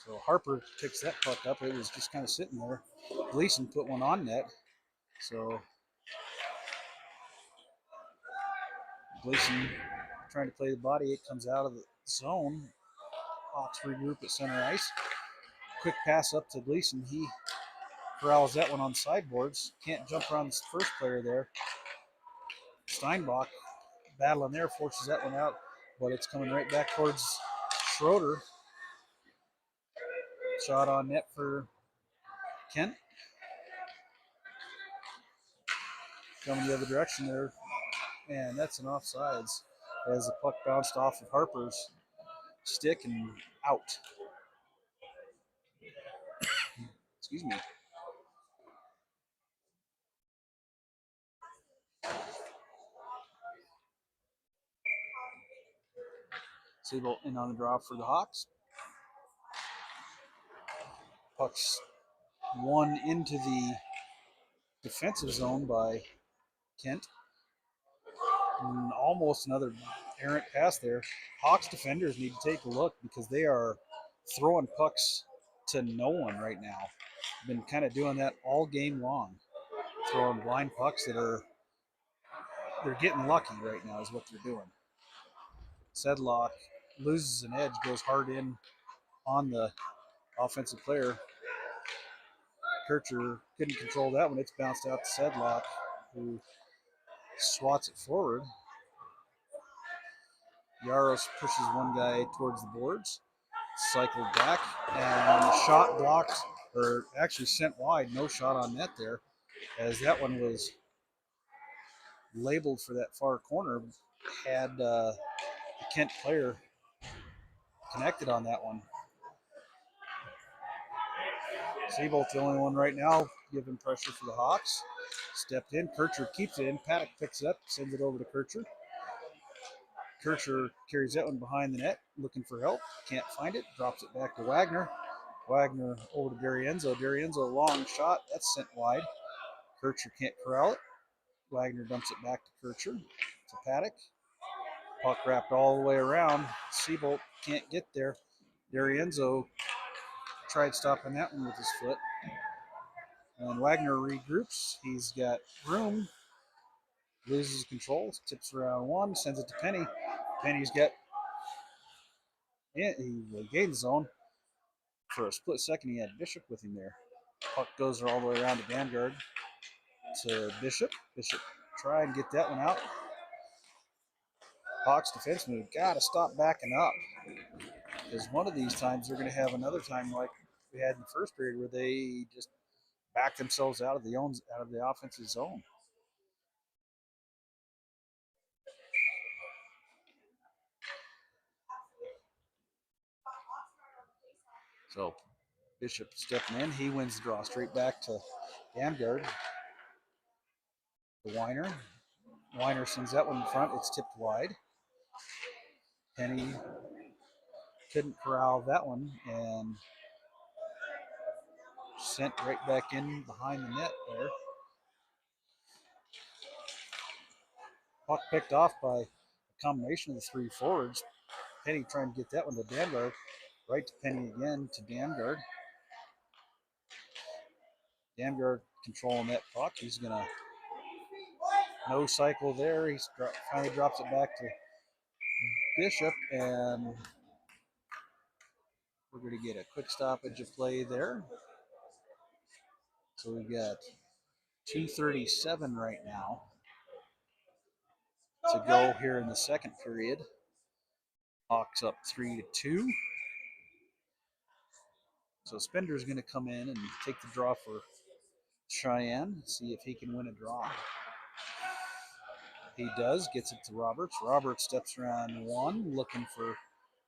So Harper picks that puck up. It was just kind of sitting there. Gleason put one on net. So Gleason trying to play the body. It comes out of the zone. Hawks regroup at center ice. Quick pass up to Gleason. He corrals that one on sideboards. Can't jump around the first player there. Steinbach battling there, forces that one out, but it's coming right back towards Schroeder. Shot on net for Kent. Coming the other direction there. And that's an offsides as the puck bounced off of Harper's stick and out. Excuse me. Sable in on the draw for the Hawks. Puck's won into the defensive zone by Kent. And almost another errant pass there. Hawks defenders need to take a look because they are throwing pucks to no one right now. Been kind of doing that all game long. Throwing blind pucks they're getting lucky right now is what they're doing. Sedlock loses an edge, goes hard in on the offensive player. Kircher couldn't control that one. It's bounced out to Sedlock, who swats it forward. Yaros pushes one guy towards the boards, cycled back, and shot blocked, or actually sent wide. No shot on net there, as that one was labeled for that far corner. Had the Kent player connected on that one. Seabolt, the only one right now, giving pressure for the Hawks. Stepped in. Kircher keeps it in. Paddock picks it up, sends it over to Kircher. Kircher carries that one behind the net, looking for help. Can't find it. Drops it back to Wagner. Wagner over to D'Arienzo. D'Arienzo, long shot. That's sent wide. Kircher can't corral it. Wagner dumps it back to Kircher. To Paddock. Puck wrapped all the way around. Seabolt can't get there. D'Arienzo tried stopping that one with his foot. And Wagner regroups. He's got room. Loses control. Tips around one. Sends it to Penny. Penny's got. Yeah, he gained zone. For a split second, he had Bishop with him there. Puck goes all the way around to Vanguard. To Bishop. Bishop try and get that one out. Hawks defenseman got to stop backing up. Because one of these times they're going to have another time like we had in the first period where they just back themselves out of the offensive zone. So Bishop stepping in. He wins the draw straight back to Vanguard. The Weiner. Weiner sends that one in front. It's tipped wide. Penny couldn't corral that one and sent right back in behind the net there. Puck picked off by a combination of the three forwards. Penny trying to get that one to Vanguard. Right to Penny again to Vanguard. Vanguard controlling that puck. He's going to no cycle there. He finally drops it back to Bishop, and we're going to get a quick stoppage of play there. So we've got 2:37 right now to go here in the second period. Hawks up 3-2. So Spender's going to come in and take the draw for Cheyenne, see if he can win a draw. He does, gets it to Roberts. Roberts steps around one, looking for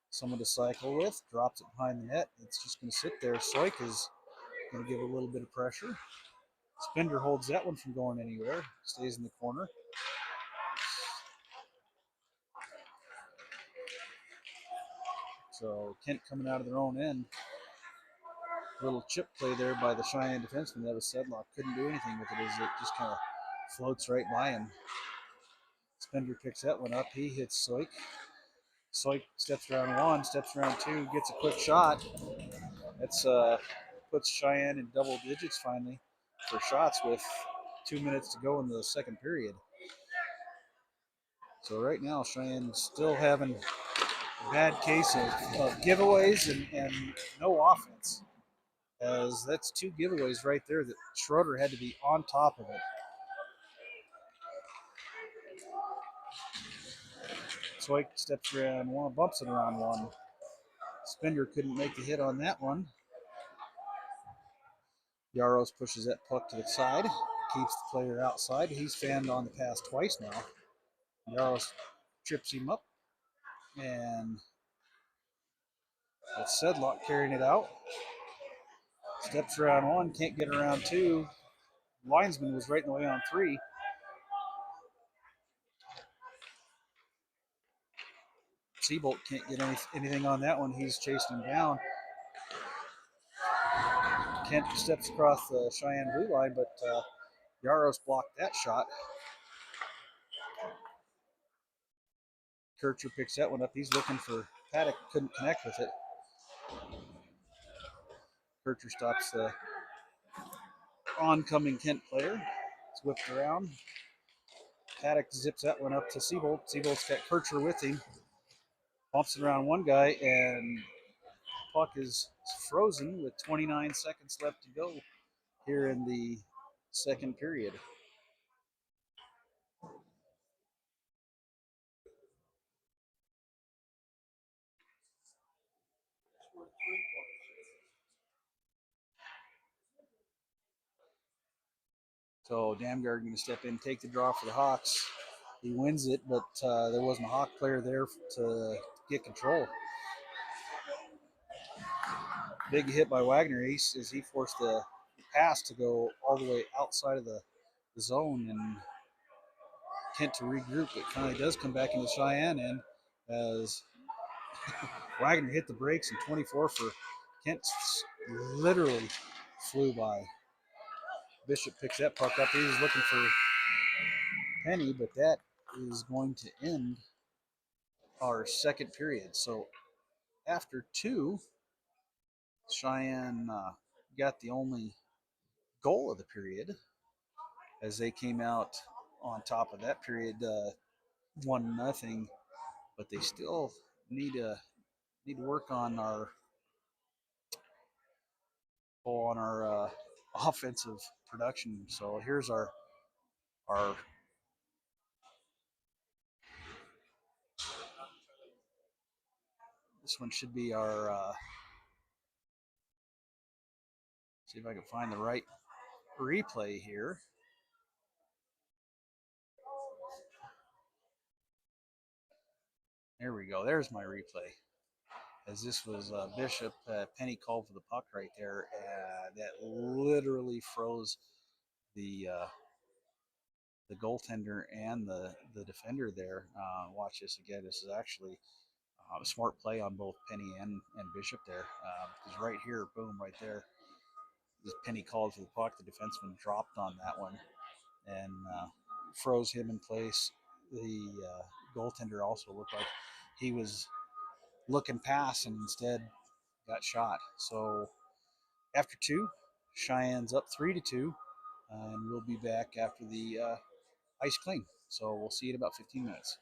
someone to cycle with, drops it behind the net. It's just going to sit there. Soik is going to give a little bit of pressure. Spender holds that one from going anywhere, stays in the corner. So Kent coming out of their own end. Little chip play there by the Cheyenne defenseman. That was Sedlock. Couldn't do anything with it as it just kind of floats right by him. Spender picks that one up. He hits Soik. Soik steps around one, steps around two, gets a quick shot. That's puts Cheyenne in double digits finally for shots with 2 minutes to go in the second period. So right now Cheyenne's still having a bad case of giveaways and no offense. As that's two giveaways right there that Schroeder had to be on top of it. Soik steps around one, bumps it around one. Spender couldn't make the hit on that one. Yaros pushes that puck to the side, keeps the player outside. He's fanned on the pass twice now. Yaros trips him up, and it's Sedlock carrying it out. Steps around one, can't get around two. Linesman was right in the way on three. Seabolt can't get anything on that one. He's chasing him down. Kent steps across the Cheyenne blue line, but Yaros blocked that shot. Kircher picks that one up. He's looking for Paddock, couldn't connect with it. Kircher stops the oncoming Kent player. It's whipped around. Paddock zips that one up to Seabolt. Seabolt's got Kircher with him. Bumps it around one guy, and puck is frozen with 29 seconds left to go here in the second period. So Damgard going to step in, take the draw for the Hawks. He wins it, but there wasn't a Hawk player there to get control. Big hit by Wagner as he forced the pass to go all the way outside of the zone and Kent to regroup. It finally does come back into Cheyenne end as Wagner hit the brakes and 24 for Kent literally flew by. Bishop picks that puck up. He's looking for Penny, but that is going to end our second period. So after two, Cheyenne got the only goal of the period as they came out on top of that period, 1-0. But they still need to work on our offensive production. So here's our this one should be our see if I can find the right replay here. There we go. There's my replay. As this was Bishop, Penny called for the puck right there. That literally froze the goaltender and the defender there. Watch this again. This is actually a smart play on both Penny and Bishop there. Because right here, boom, right there, this Penny called for the puck. The defenseman dropped on that one and froze him in place. The goaltender also looked like he was looking past and instead got shot. So after two, Cheyenne's up 3-2, and we'll be back after the ice clean. So we'll see you in about 15 minutes.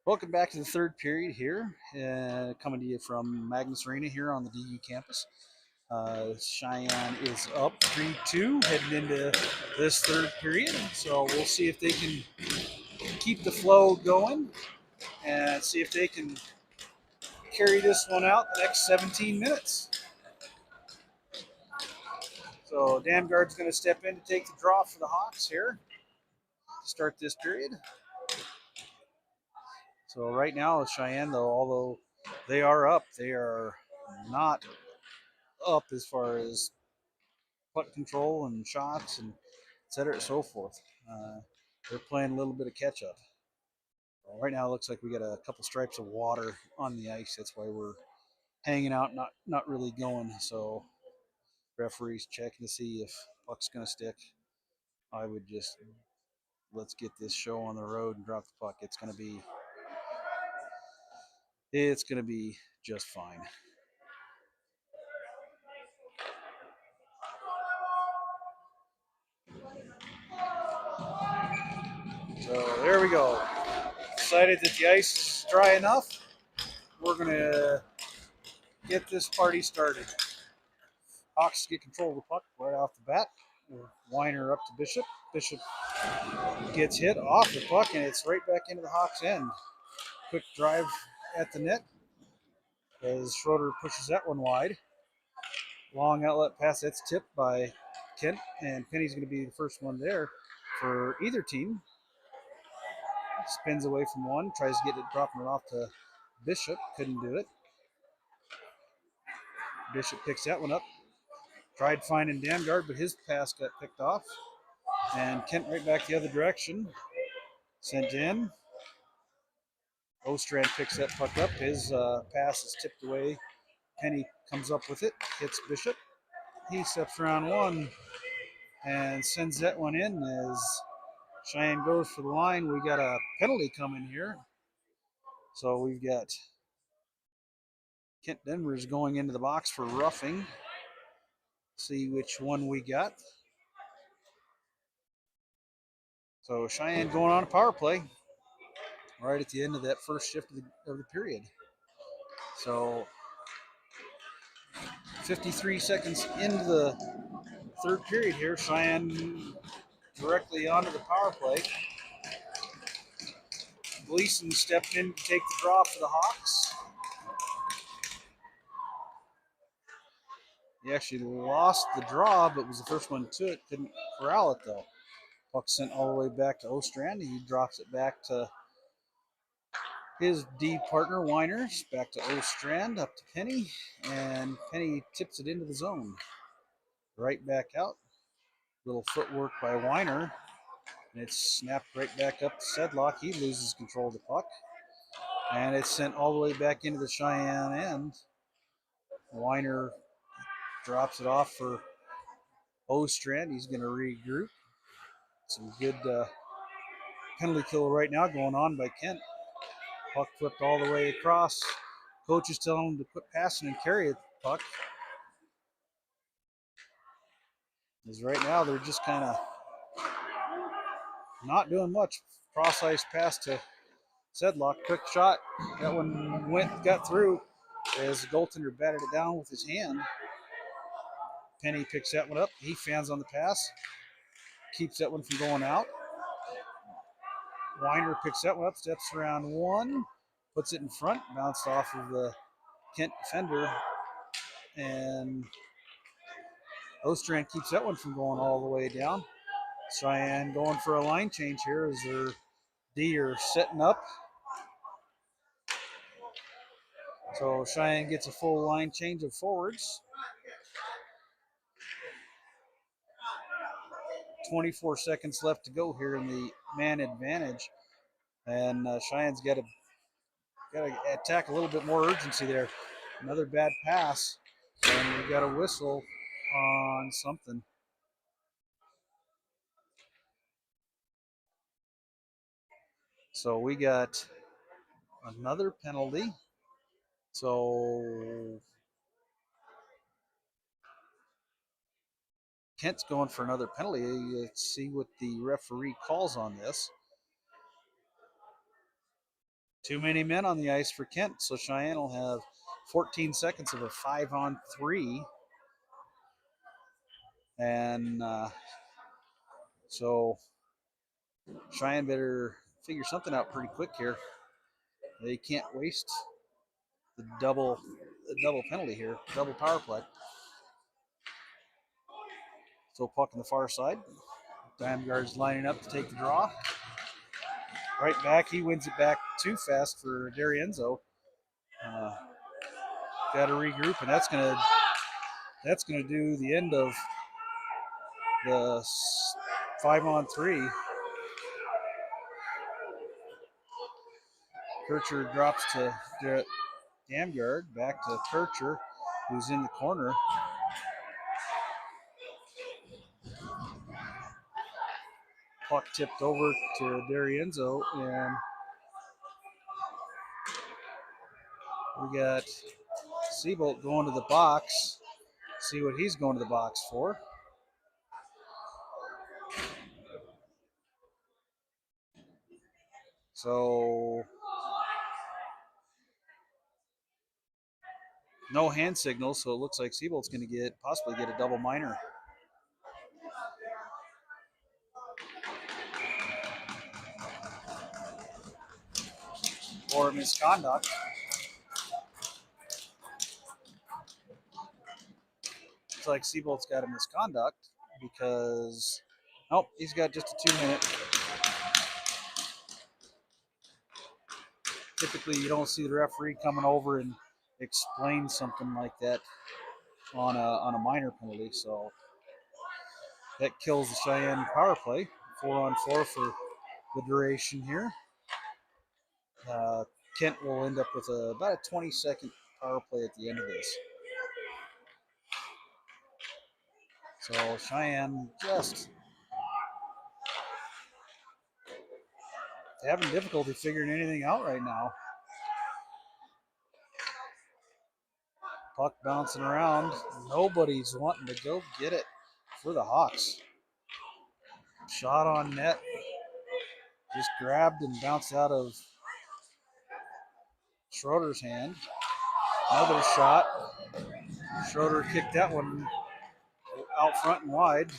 Welcome back to the third period here, coming to you from Magness Arena here on the DU campus. Cheyenne is up 3-2 heading into this third period, so we'll see if they can keep the flow going and see if they can carry this one out the next 17 minutes. So Damgard's going to step in to take the draw for the Hawks here to start this period. So right now, Cheyenne, though, although they are up, they are not up as far as puck control and shots and et cetera and so forth. They're playing a little bit of catch up. Right now, it looks like we got a couple stripes of water on the ice. That's why we're hanging out, not really going. So referees checking to see if puck's going to stick. I would just let's get this show on the road and drop the puck. It's gonna be just fine. So there we go. Decided that the ice is dry enough. We're gonna get this party started. Hawks get control of the puck right off the bat. Weiner up to Bishop. Bishop gets hit off the puck and it's right back into the Hawks' end. Quick drive at the net as Schroeder pushes that one wide. Long outlet pass that's tipped by Kent, and Penny's going to be the first one there for either team. Spins away from one, tries to get it, dropping it off to Bishop. Couldn't do it. Bishop picks that one up. Tried finding Damgard, but his pass got picked off. And Kent right back the other direction. Sent in. Ostrand picks that puck up. His pass is tipped away. Penny comes up with it, hits Bishop. He steps around one and sends that one in as Cheyenne goes for the line. We got a penalty coming here. So we've got Kent Denver's going into the box for roughing. See which one we got. So Cheyenne going on a power play right at the end of that first shift of the period. So 53 seconds into the third period here, Cheyenne directly onto the power play. Gleason stepped in to take the draw for the Hawks. He actually lost the draw, but was the first one to it. Couldn't corral it though. Puck sent all the way back to Ostrand. He drops it back to his D partner, Weiners, back to Ostrand, up to Penny, and Penny tips it into the zone. Right back out. Little footwork by Weiner, and it's snapped right back up to Sedlock. He loses control of the puck, and it's sent all the way back into the Cheyenne end. Weiner drops it off for Ostrand. He's going to regroup. Some good penalty kill right now going on by Kent. Puck flipped all the way across. Coach is telling him to quit passing and carry the puck. Because right now they're just kind of not doing much. Cross ice pass to Sedlock. Quick shot. That one got through as the goaltender batted it down with his hand. Penny picks that one up. He fans on the pass. Keeps that one from going out. Weiner picks that one up, steps around one, puts it in front, bounced off of the Kent defender, and Ostrand keeps that one from going all the way down. Cheyenne going for a line change here as their D are setting up. So Cheyenne gets a full line change of forwards. 24 seconds left to go here in the man advantage. And Cheyenne's got to attack a little bit more urgency there. Another bad pass, and we got a whistle on something. So we got another penalty. So Kent's going for another penalty. Let's see what the referee calls on this. Too many men on the ice for Kent, so Cheyenne will have 14 seconds of a 5-on-3. And so Cheyenne better figure something out pretty quick here. They can't waste the double penalty here, double power play. So puck on the far side. Diamondguard's lining up to take the draw. Right back, he wins it back too fast for Darienzo. Got to regroup, and that's gonna do the end of the 5-on-3. Kircher drops to Damgard, back to Kircher, who's in the corner. Puck tipped over to Darienzo, and we got Seabolt going to the box. See what he's going to the box for. So no hand signals, so it looks like Seabolt's going to possibly get a double minor. Or misconduct. Looks like Seabolt's got a misconduct because, nope, he's got just a 2-minute. Typically, you don't see the referee coming over and explain something like that on a minor penalty, so that kills the Cheyenne power play. 4-on-4 for the duration here. Kent will end up with about a 20-second power play at the end of this. So Cheyenne just having difficulty figuring anything out right now. Puck bouncing around. Nobody's wanting to go get it for the Hawks. Shot on net. Just grabbed and bounced out of Schroeder's hand. Another shot. Schroeder kicked that one out front and wide.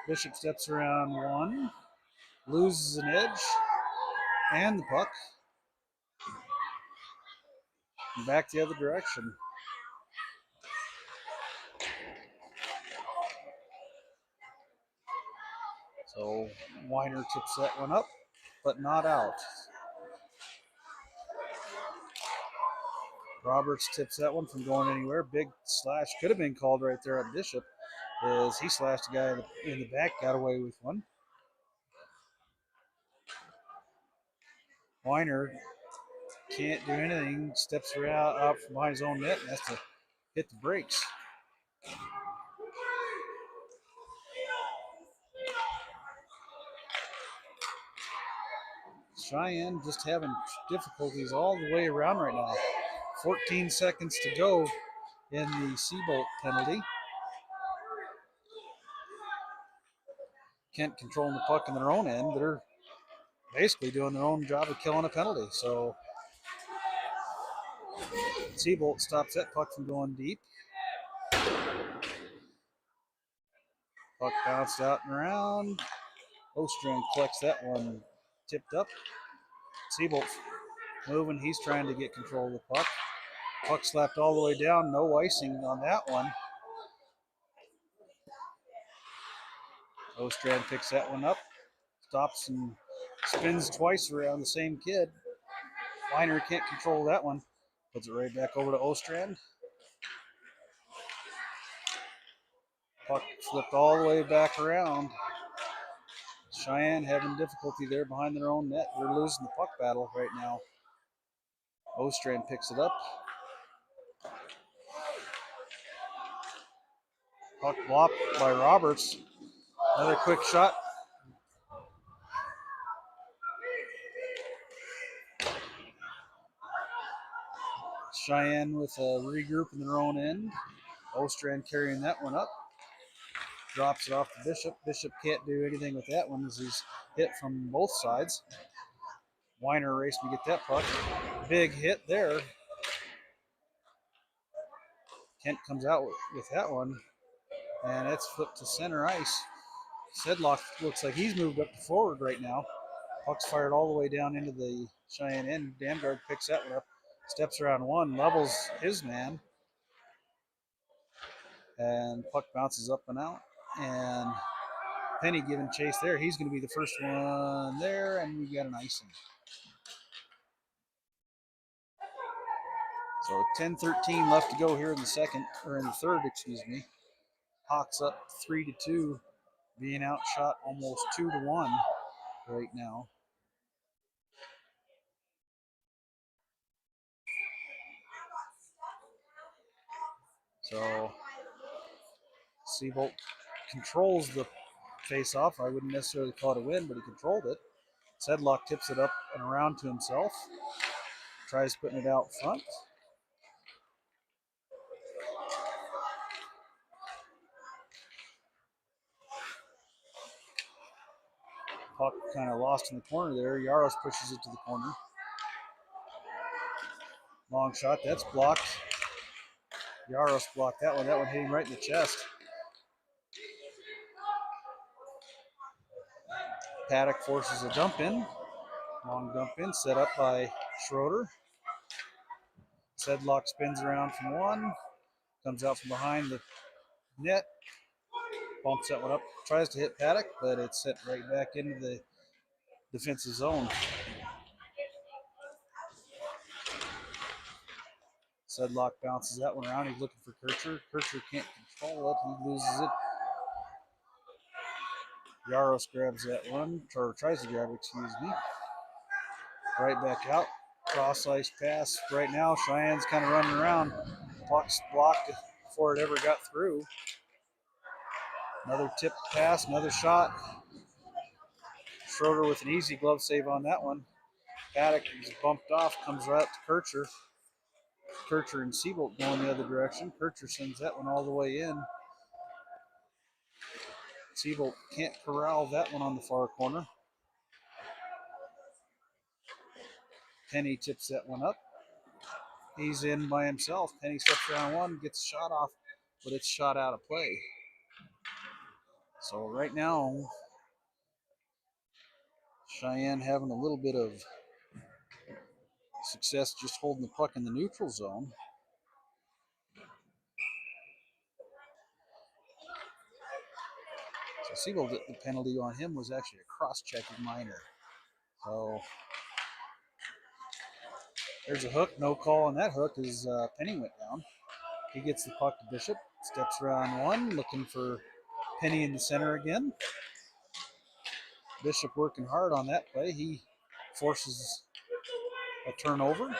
Bishop steps around one. Loses an edge. And the puck. And back the other direction. So Weiner tips that one up, but not out. Roberts tips that one from going anywhere. Big slash could have been called right there on Bishop as he slashed a guy in the back, got away with one. Weiner can't do anything, steps around out from behind his own net and has to hit the brakes. Cheyenne just having difficulties all the way around right now. 14 seconds to go in the Seabolt penalty. Kent controlling the puck in their own end. They're basically doing their own job of killing a penalty. So Seabolt stops that puck from going deep. Puck bounced out and around. Ostrand collects that one, tipped up. Seabolt moving. He's trying to get control of the puck. Puck slapped all the way down. No icing on that one. Ostrand picks that one up. Stops and spins twice around the same kid. Weiner can't control that one. Puts it right back over to Ostrand. Puck flipped all the way back around. Cheyenne having difficulty there behind their own net. They're losing the puck battle right now. Ostrand picks it up. Puck blocked by Roberts. Another quick shot. Cheyenne with a regroup in their own end. Ostrand carrying that one up. Drops it off to Bishop. Bishop can't do anything with that one as he's hit from both sides. Weiner racing to get that puck. Big hit there. Kent comes out with that one, and it's flipped to center ice. Sedlock looks like he's moved up to forward right now. Puck's fired all the way down into the Cheyenne end. Damgard picks that one up, steps around one, levels his man, and puck bounces up and out. And Penny giving chase there. He's going to be the first one there, and we got an icing. So 10-13 left to go here in the second, or in the third, excuse me. Hawks up 3-2, being outshot almost 2-1 right now. So Seabolt controls the face-off. I wouldn't necessarily call it a win, but he controlled it. Sedlock tips it up and around to himself. Tries putting it out front. Puck kind of lost in the corner there. Yaros pushes it to the corner. Long shot, that's blocked. Yaros blocked that one. That one hit him right in the chest. Paddock forces a dump in. Long dump in, set up by Schroeder. Sedlock spins around from one. Comes out from behind the net. Bumps that one up. Tries to hit Paddock, but it's set right back into the defensive zone. Sedlock bounces that one around. He's looking for Kircher. Kircher can't control it. He loses it. Yaros grabs that one, or tries to grab it, excuse me. Right back out. Cross ice pass. Right now, Cheyenne's kind of running around. Puck's blocked before it ever got through. Another tip pass, another shot. Schroeder with an easy glove save on that one. Paddock is bumped off, comes right up to Kircher. Kircher and Seabolt going the other direction. Kircher sends that one all the way in. Seabolt can't corral that one on the far corner. Penny tips that one up. He's in by himself. Penny steps around one, gets a shot off, but it's shot out of play. So right now, Cheyenne having a little bit of success just holding the puck in the neutral zone. So Siegel, the penalty on him was actually a cross-checking minor. So there's a hook, no call on that hook as Penny went down. He gets the puck to Bishop, steps around one, looking for Penny in the center again. Bishop working hard on that play. He forces a turnover.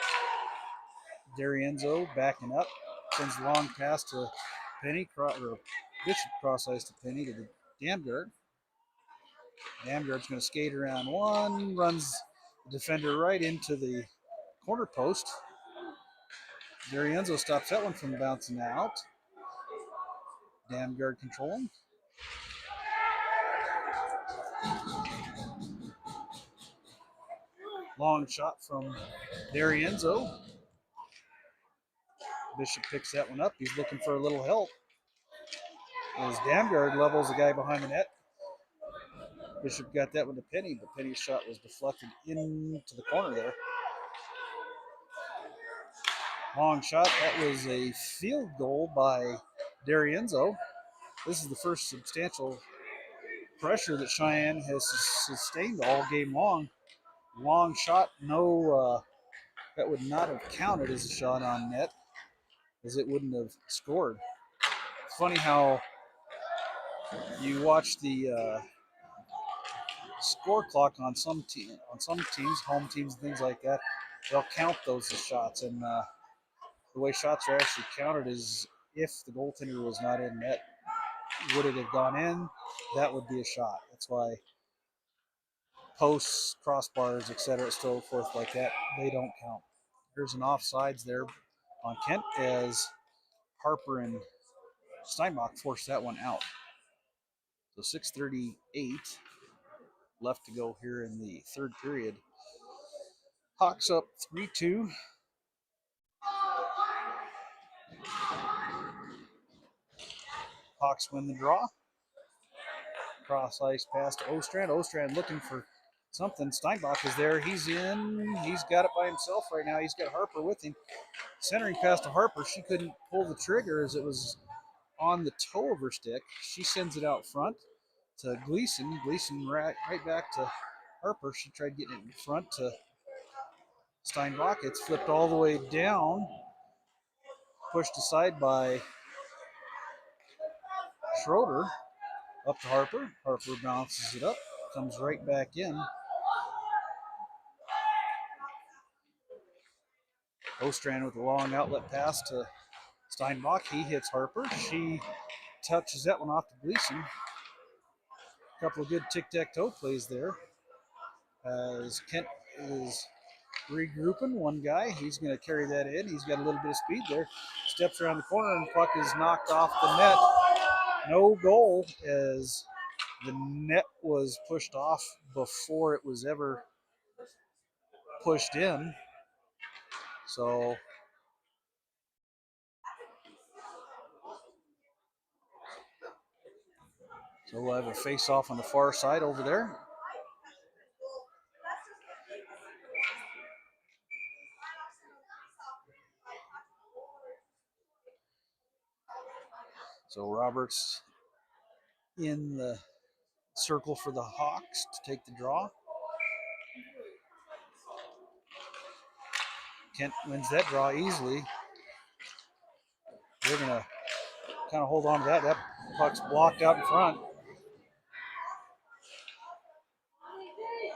D'Arienzo backing up, sends a long pass to Penny, or Bishop cross ice to Penny to the Damgard. Damgard's going to skate around one, runs the defender right into the corner post. D'Arienzo stops that one from bouncing out. Damgard controlling. Long shot from D'Arienzo. Bishop picks that one up. He's looking for a little help. As Damgard levels the guy behind the net. Bishop got that one to Penny, but Penny's shot was deflected into the corner there. Long shot. That was a field goal by D'Arienzo. This is the first substantial pressure that Cheyenne has sustained all game long. Long shot. No, that would not have counted as a shot on net, as it wouldn't have scored. It's funny how you watch the score clock on some teams, home teams, and things like that. They'll count those as shots, and the way shots are actually counted is if the goaltender was not in net. Would it have gone in? That would be a shot. That's why posts, crossbars, etc., so forth like that, they don't count. There's an offsides there on Kent as Harper and Steinbach forced that one out. So 6:38 left to go here in the third period. Hawks up 3-2. Hawks win the draw. Cross ice pass to Ostrand. Ostrand looking for something. Steinbach is there. He's in. He's got it by himself right now. He's got Harper with him. Centering pass to Harper. She couldn't pull the trigger as it was on the toe of her stick. She sends it out front to Gleason. Gleason right back to Harper. She tried getting it in front to Steinbach. It's flipped all the way down. Pushed aside by Schroeder. Up to Harper. Harper bounces it up. Comes right back in. Ostrand with a long outlet pass to Steinbach. He hits Harper. She touches that one off to Gleason. A couple of good tic-tac-toe plays there. As Kent is regrouping one guy. He's going to carry that in. He's got a little bit of speed there. Steps around the corner and puck is knocked off the net. No goal as the net was pushed off before it was ever pushed in. So we'll have a face-off on the far side over there. So Roberts in the circle for the Hawks to take the draw. Kent wins that draw easily. They're going to kind of hold on to that. That puck's blocked out in front.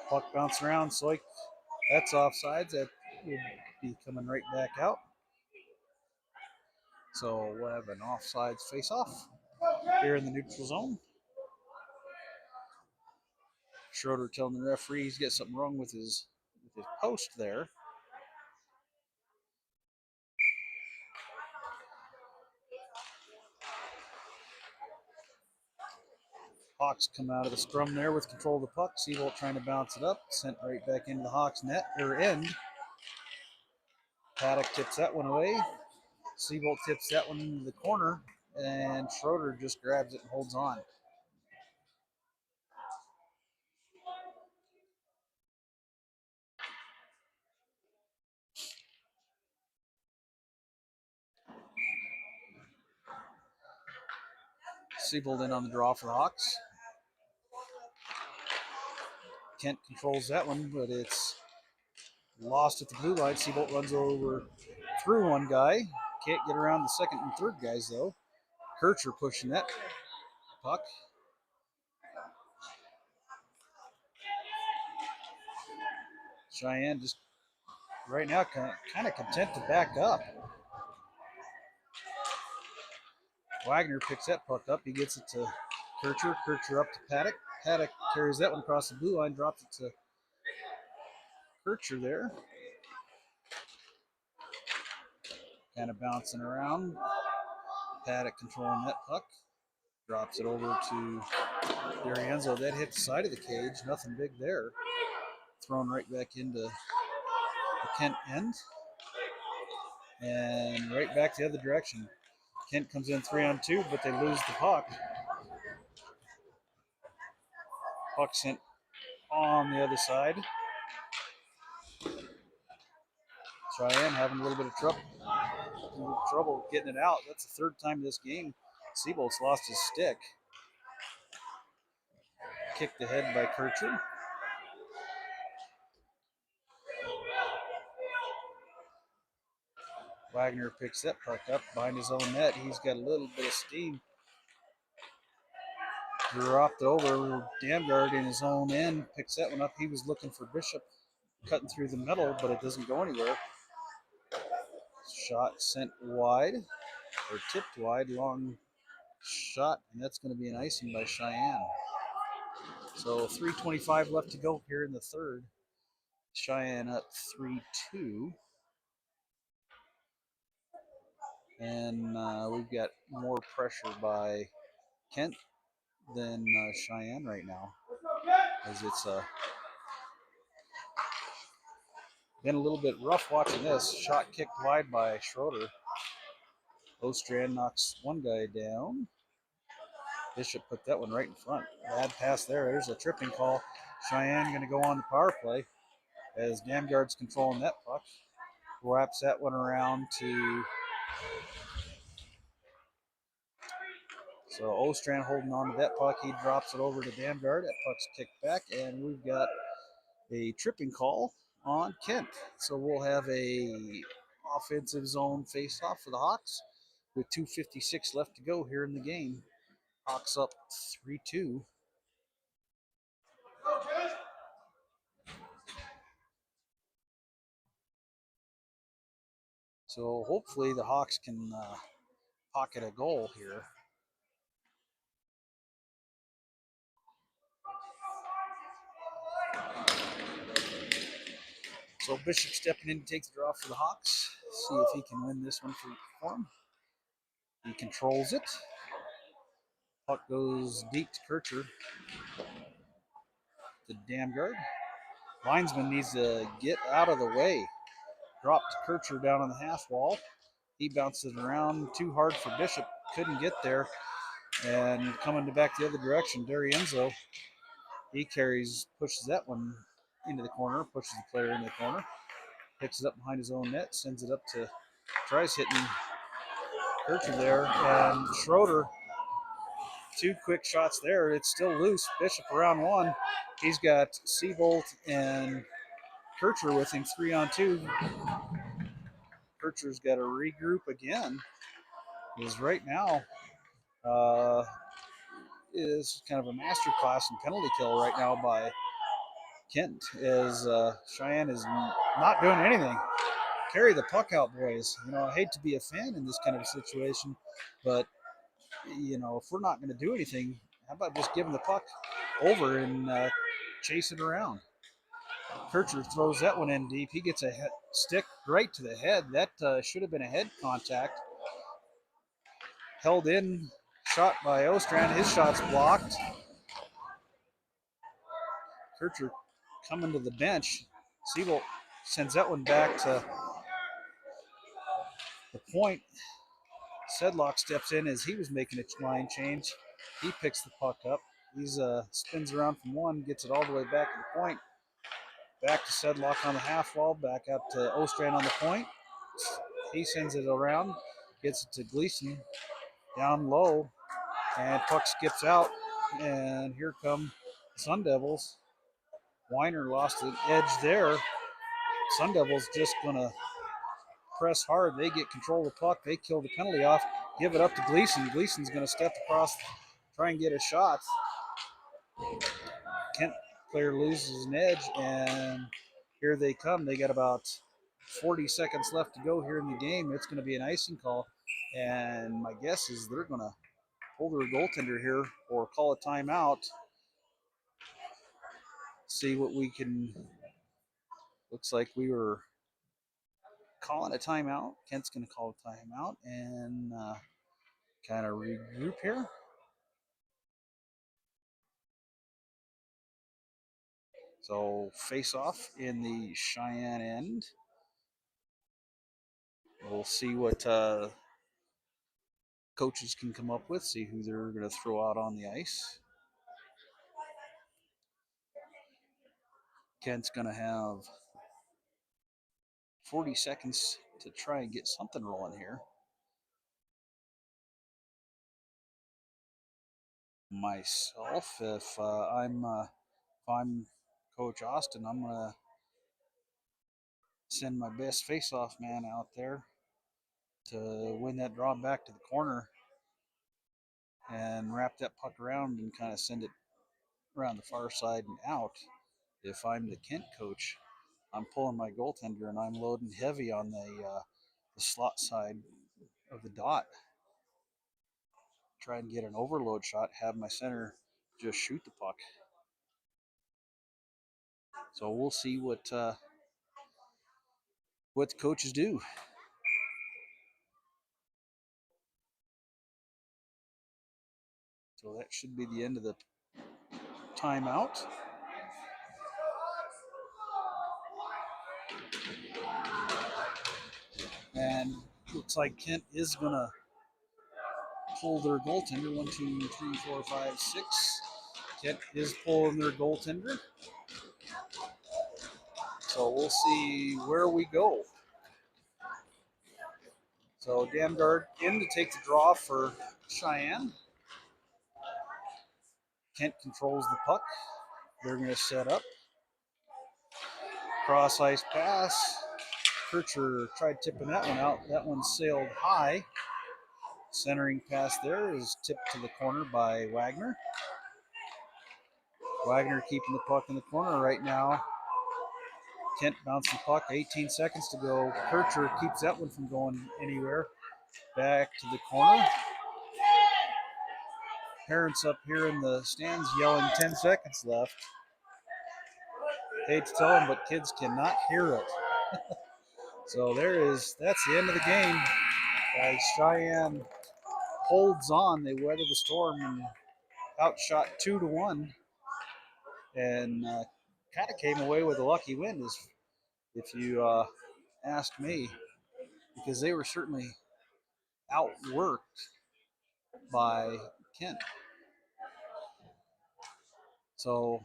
Puck bouncing around. Soik, that's offsides. That will be coming right back out. So we'll have an offsides face-off here in the neutral zone. Schroeder telling the referee he's got something wrong with his post there. Hawks come out of the scrum there with control of the puck. Seabolt trying to bounce it up. Sent right back into the Hawks net, or end. Paddock tips that one away. Seabolt tips that one into the corner, and Schroeder just grabs it and holds on. Seabolt in on the draw for the Hawks. Kent controls that one, but it's lost at the blue line. Seabolt runs over through one guy. Can't get around the second and third guys, though. Kircher pushing that puck. Cheyenne just right now kind of content to back up. Wagner picks that puck up. He gets it to Kircher. Kircher up to Paddock. Paddock carries that one across the blue line, drops it to Kircher there. Kind of bouncing around. Paddock controlling that puck. Drops it over to D'Arienzo. That hit the side of the cage. Nothing big there. Thrown right back into the Kent end. And right back the other direction. Kent comes in 3-on-2, but they lose the puck. Puck sent on the other side. Cheyenne having a little bit of trouble getting it out. That's the third time this game Seabolt's lost his stick. Kicked ahead by Kircher. Wagner picks that puck up behind his own net. He's got a little bit of steam. Dropped over. Damgard in his own end picks that one up. He was looking for Bishop cutting through the middle, but it doesn't go anywhere. Shot sent wide, or tipped wide, long shot, and that's going to be an icing by Cheyenne. So 3:25 left to go here in the third. Cheyenne up 3-2. And we've got more pressure by Kent than Cheyenne right now, as it's a Been a little bit rough watching this. Shot kicked wide by Schroeder. Ostrand knocks one guy down. Bishop put that one right in front. Bad pass there. There's a tripping call. Cheyenne going to go on the power play as Damgard's controlling that puck. Wraps that one around to. So Ostrand holding on to that puck. He drops it over to Damgard. That puck's kicked back, and we've got a tripping call on Kent. So we'll have a offensive zone face-off for the Hawks with 2:56 left to go here in the game. Hawks up 3-2. So hopefully the Hawks can pocket a goal here. So Bishop stepping in to take the draw for the Hawks. See if he can win this one for him. He controls it. Puck goes deep to Kircher. To Damgard. Linesman needs to get out of the way. Dropped Kircher down on the half wall. He bounces it around too hard for Bishop. Couldn't get there. And coming back the other direction, D'Arienzo, he pushes that one into the corner, pushes the player into the corner, picks it up behind his own net, sends it up to, tries hitting Kircher there, and Schroeder, two quick shots there. It's still loose. Bishop around one. He's got Seabolt and Kircher with him 3-on-2. Kircher's got to regroup again. Is right now is kind of a master class in penalty kill right now by Kent, as Cheyenne is not doing anything. Carry the puck out, boys. I hate to be a fan in this kind of a situation, but if we're not going to do anything, how about just giving the puck over and chase it around? Kircher throws that one in deep. He gets a stick right to the head. That should have been a head contact. Held in, shot by Ostrand. His shot's blocked. Kircher coming to the bench. Siebel sends that one back to the point. Sedlock steps in as he was making a line change. He picks the puck up. He spins around from one, gets it all the way back to the point. Back to Sedlock on the half wall, back up to Ostrand on the point. He sends it around, gets it to Gleason down low, and puck skips out. And here come the Sun Devils. Weiner lost an edge there. Sun Devils just going to press hard. They get control of the puck. They kill the penalty off. Give it up to Gleason. Gleason's going to step across, try and get a shot. Kent player loses an edge, and here they come. They got about 40 seconds left to go here in the game. It's going to be an icing call, and my guess is they're going to pull their goaltender here or call a timeout. See what we can. Looks like we were calling a timeout. Kent's going to call a timeout and kind of regroup here. So face off in the Cheyenne end. We'll see what coaches can come up with, see who they're going to throw out on the ice. Kent's going to have 40 seconds to try and get something rolling here. Myself, if I'm Coach Austin, I'm going to send my best face-off man out there to win that draw back to the corner and wrap that puck around and kind of send it around the far side and out. If I'm the Kent coach, I'm pulling my goaltender and I'm loading heavy on the slot side of the dot. Try and get an overload shot, have my center just shoot the puck. So we'll see what the coaches do. So that should be the end of the timeout. Looks like Kent is going to pull their goaltender. 1, 2, 3, 4, 5, 6. Kent is pulling their goaltender. So we'll see where we go. So Damgard in to take the draw for Cheyenne. Kent controls the puck. They're going to set up. Cross ice pass. Kircher tried tipping that one out. That one sailed high. Centering pass there is tipped to the corner by Wagner. Wagner keeping the puck in the corner right now. Kent bouncing the puck, 18 seconds to go. Kircher keeps that one from going anywhere. Back to the corner. Parents up here in the stands yelling 10 seconds left. Hate to tell them, but kids cannot hear it. So that's the end of the game. As Cheyenne holds on, they weather the storm and outshot 2-1, and kind of came away with a lucky win, if you ask me, because they were certainly outworked by Kent. So,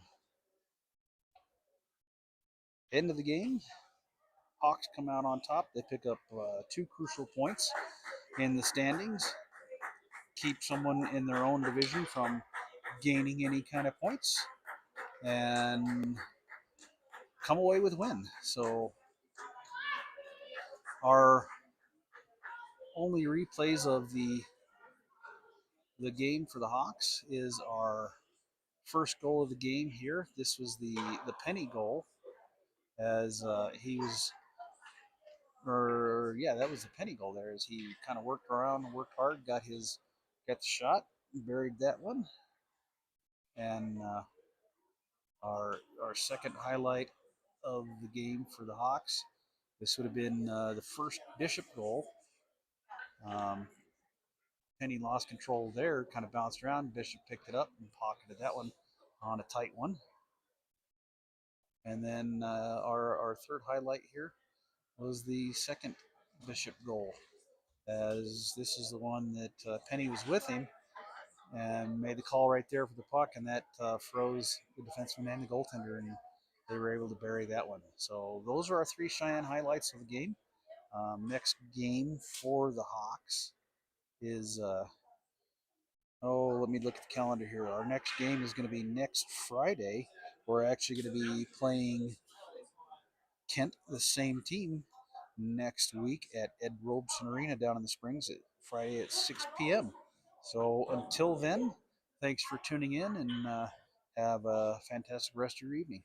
end of the game, Hawks come out on top. They pick up 2 crucial points in the standings, keep someone in their own division from gaining any kind of points, and come away with a win. So our only replays of the game for the Hawks is our first goal of the game here. This was the Penny goal, as he was, or yeah, that was the Penny goal there, as he kind of worked around and worked hard, got the shot, buried that one. And our second highlight of the game for the Hawks, this would have been the first Bishop goal. Penny lost control there, kind of bounced around. Bishop picked it up and pocketed that one on a tight one. And then our third highlight here was the second Bishop goal, as this is the one that Penny was with him and made the call right there for the puck, and that froze the defenseman and the goaltender, and they were able to bury that one. So those are our 3 Cheyenne highlights of the game. Next game for the Hawks is, let me look at the calendar here. Our next game is going to be next Friday. We're actually going to be playing Kent, the same team, next week at Ed Robeson Arena down in the Springs, Friday at 6 p.m. So until then, thanks for tuning in, and have a fantastic rest of your evening.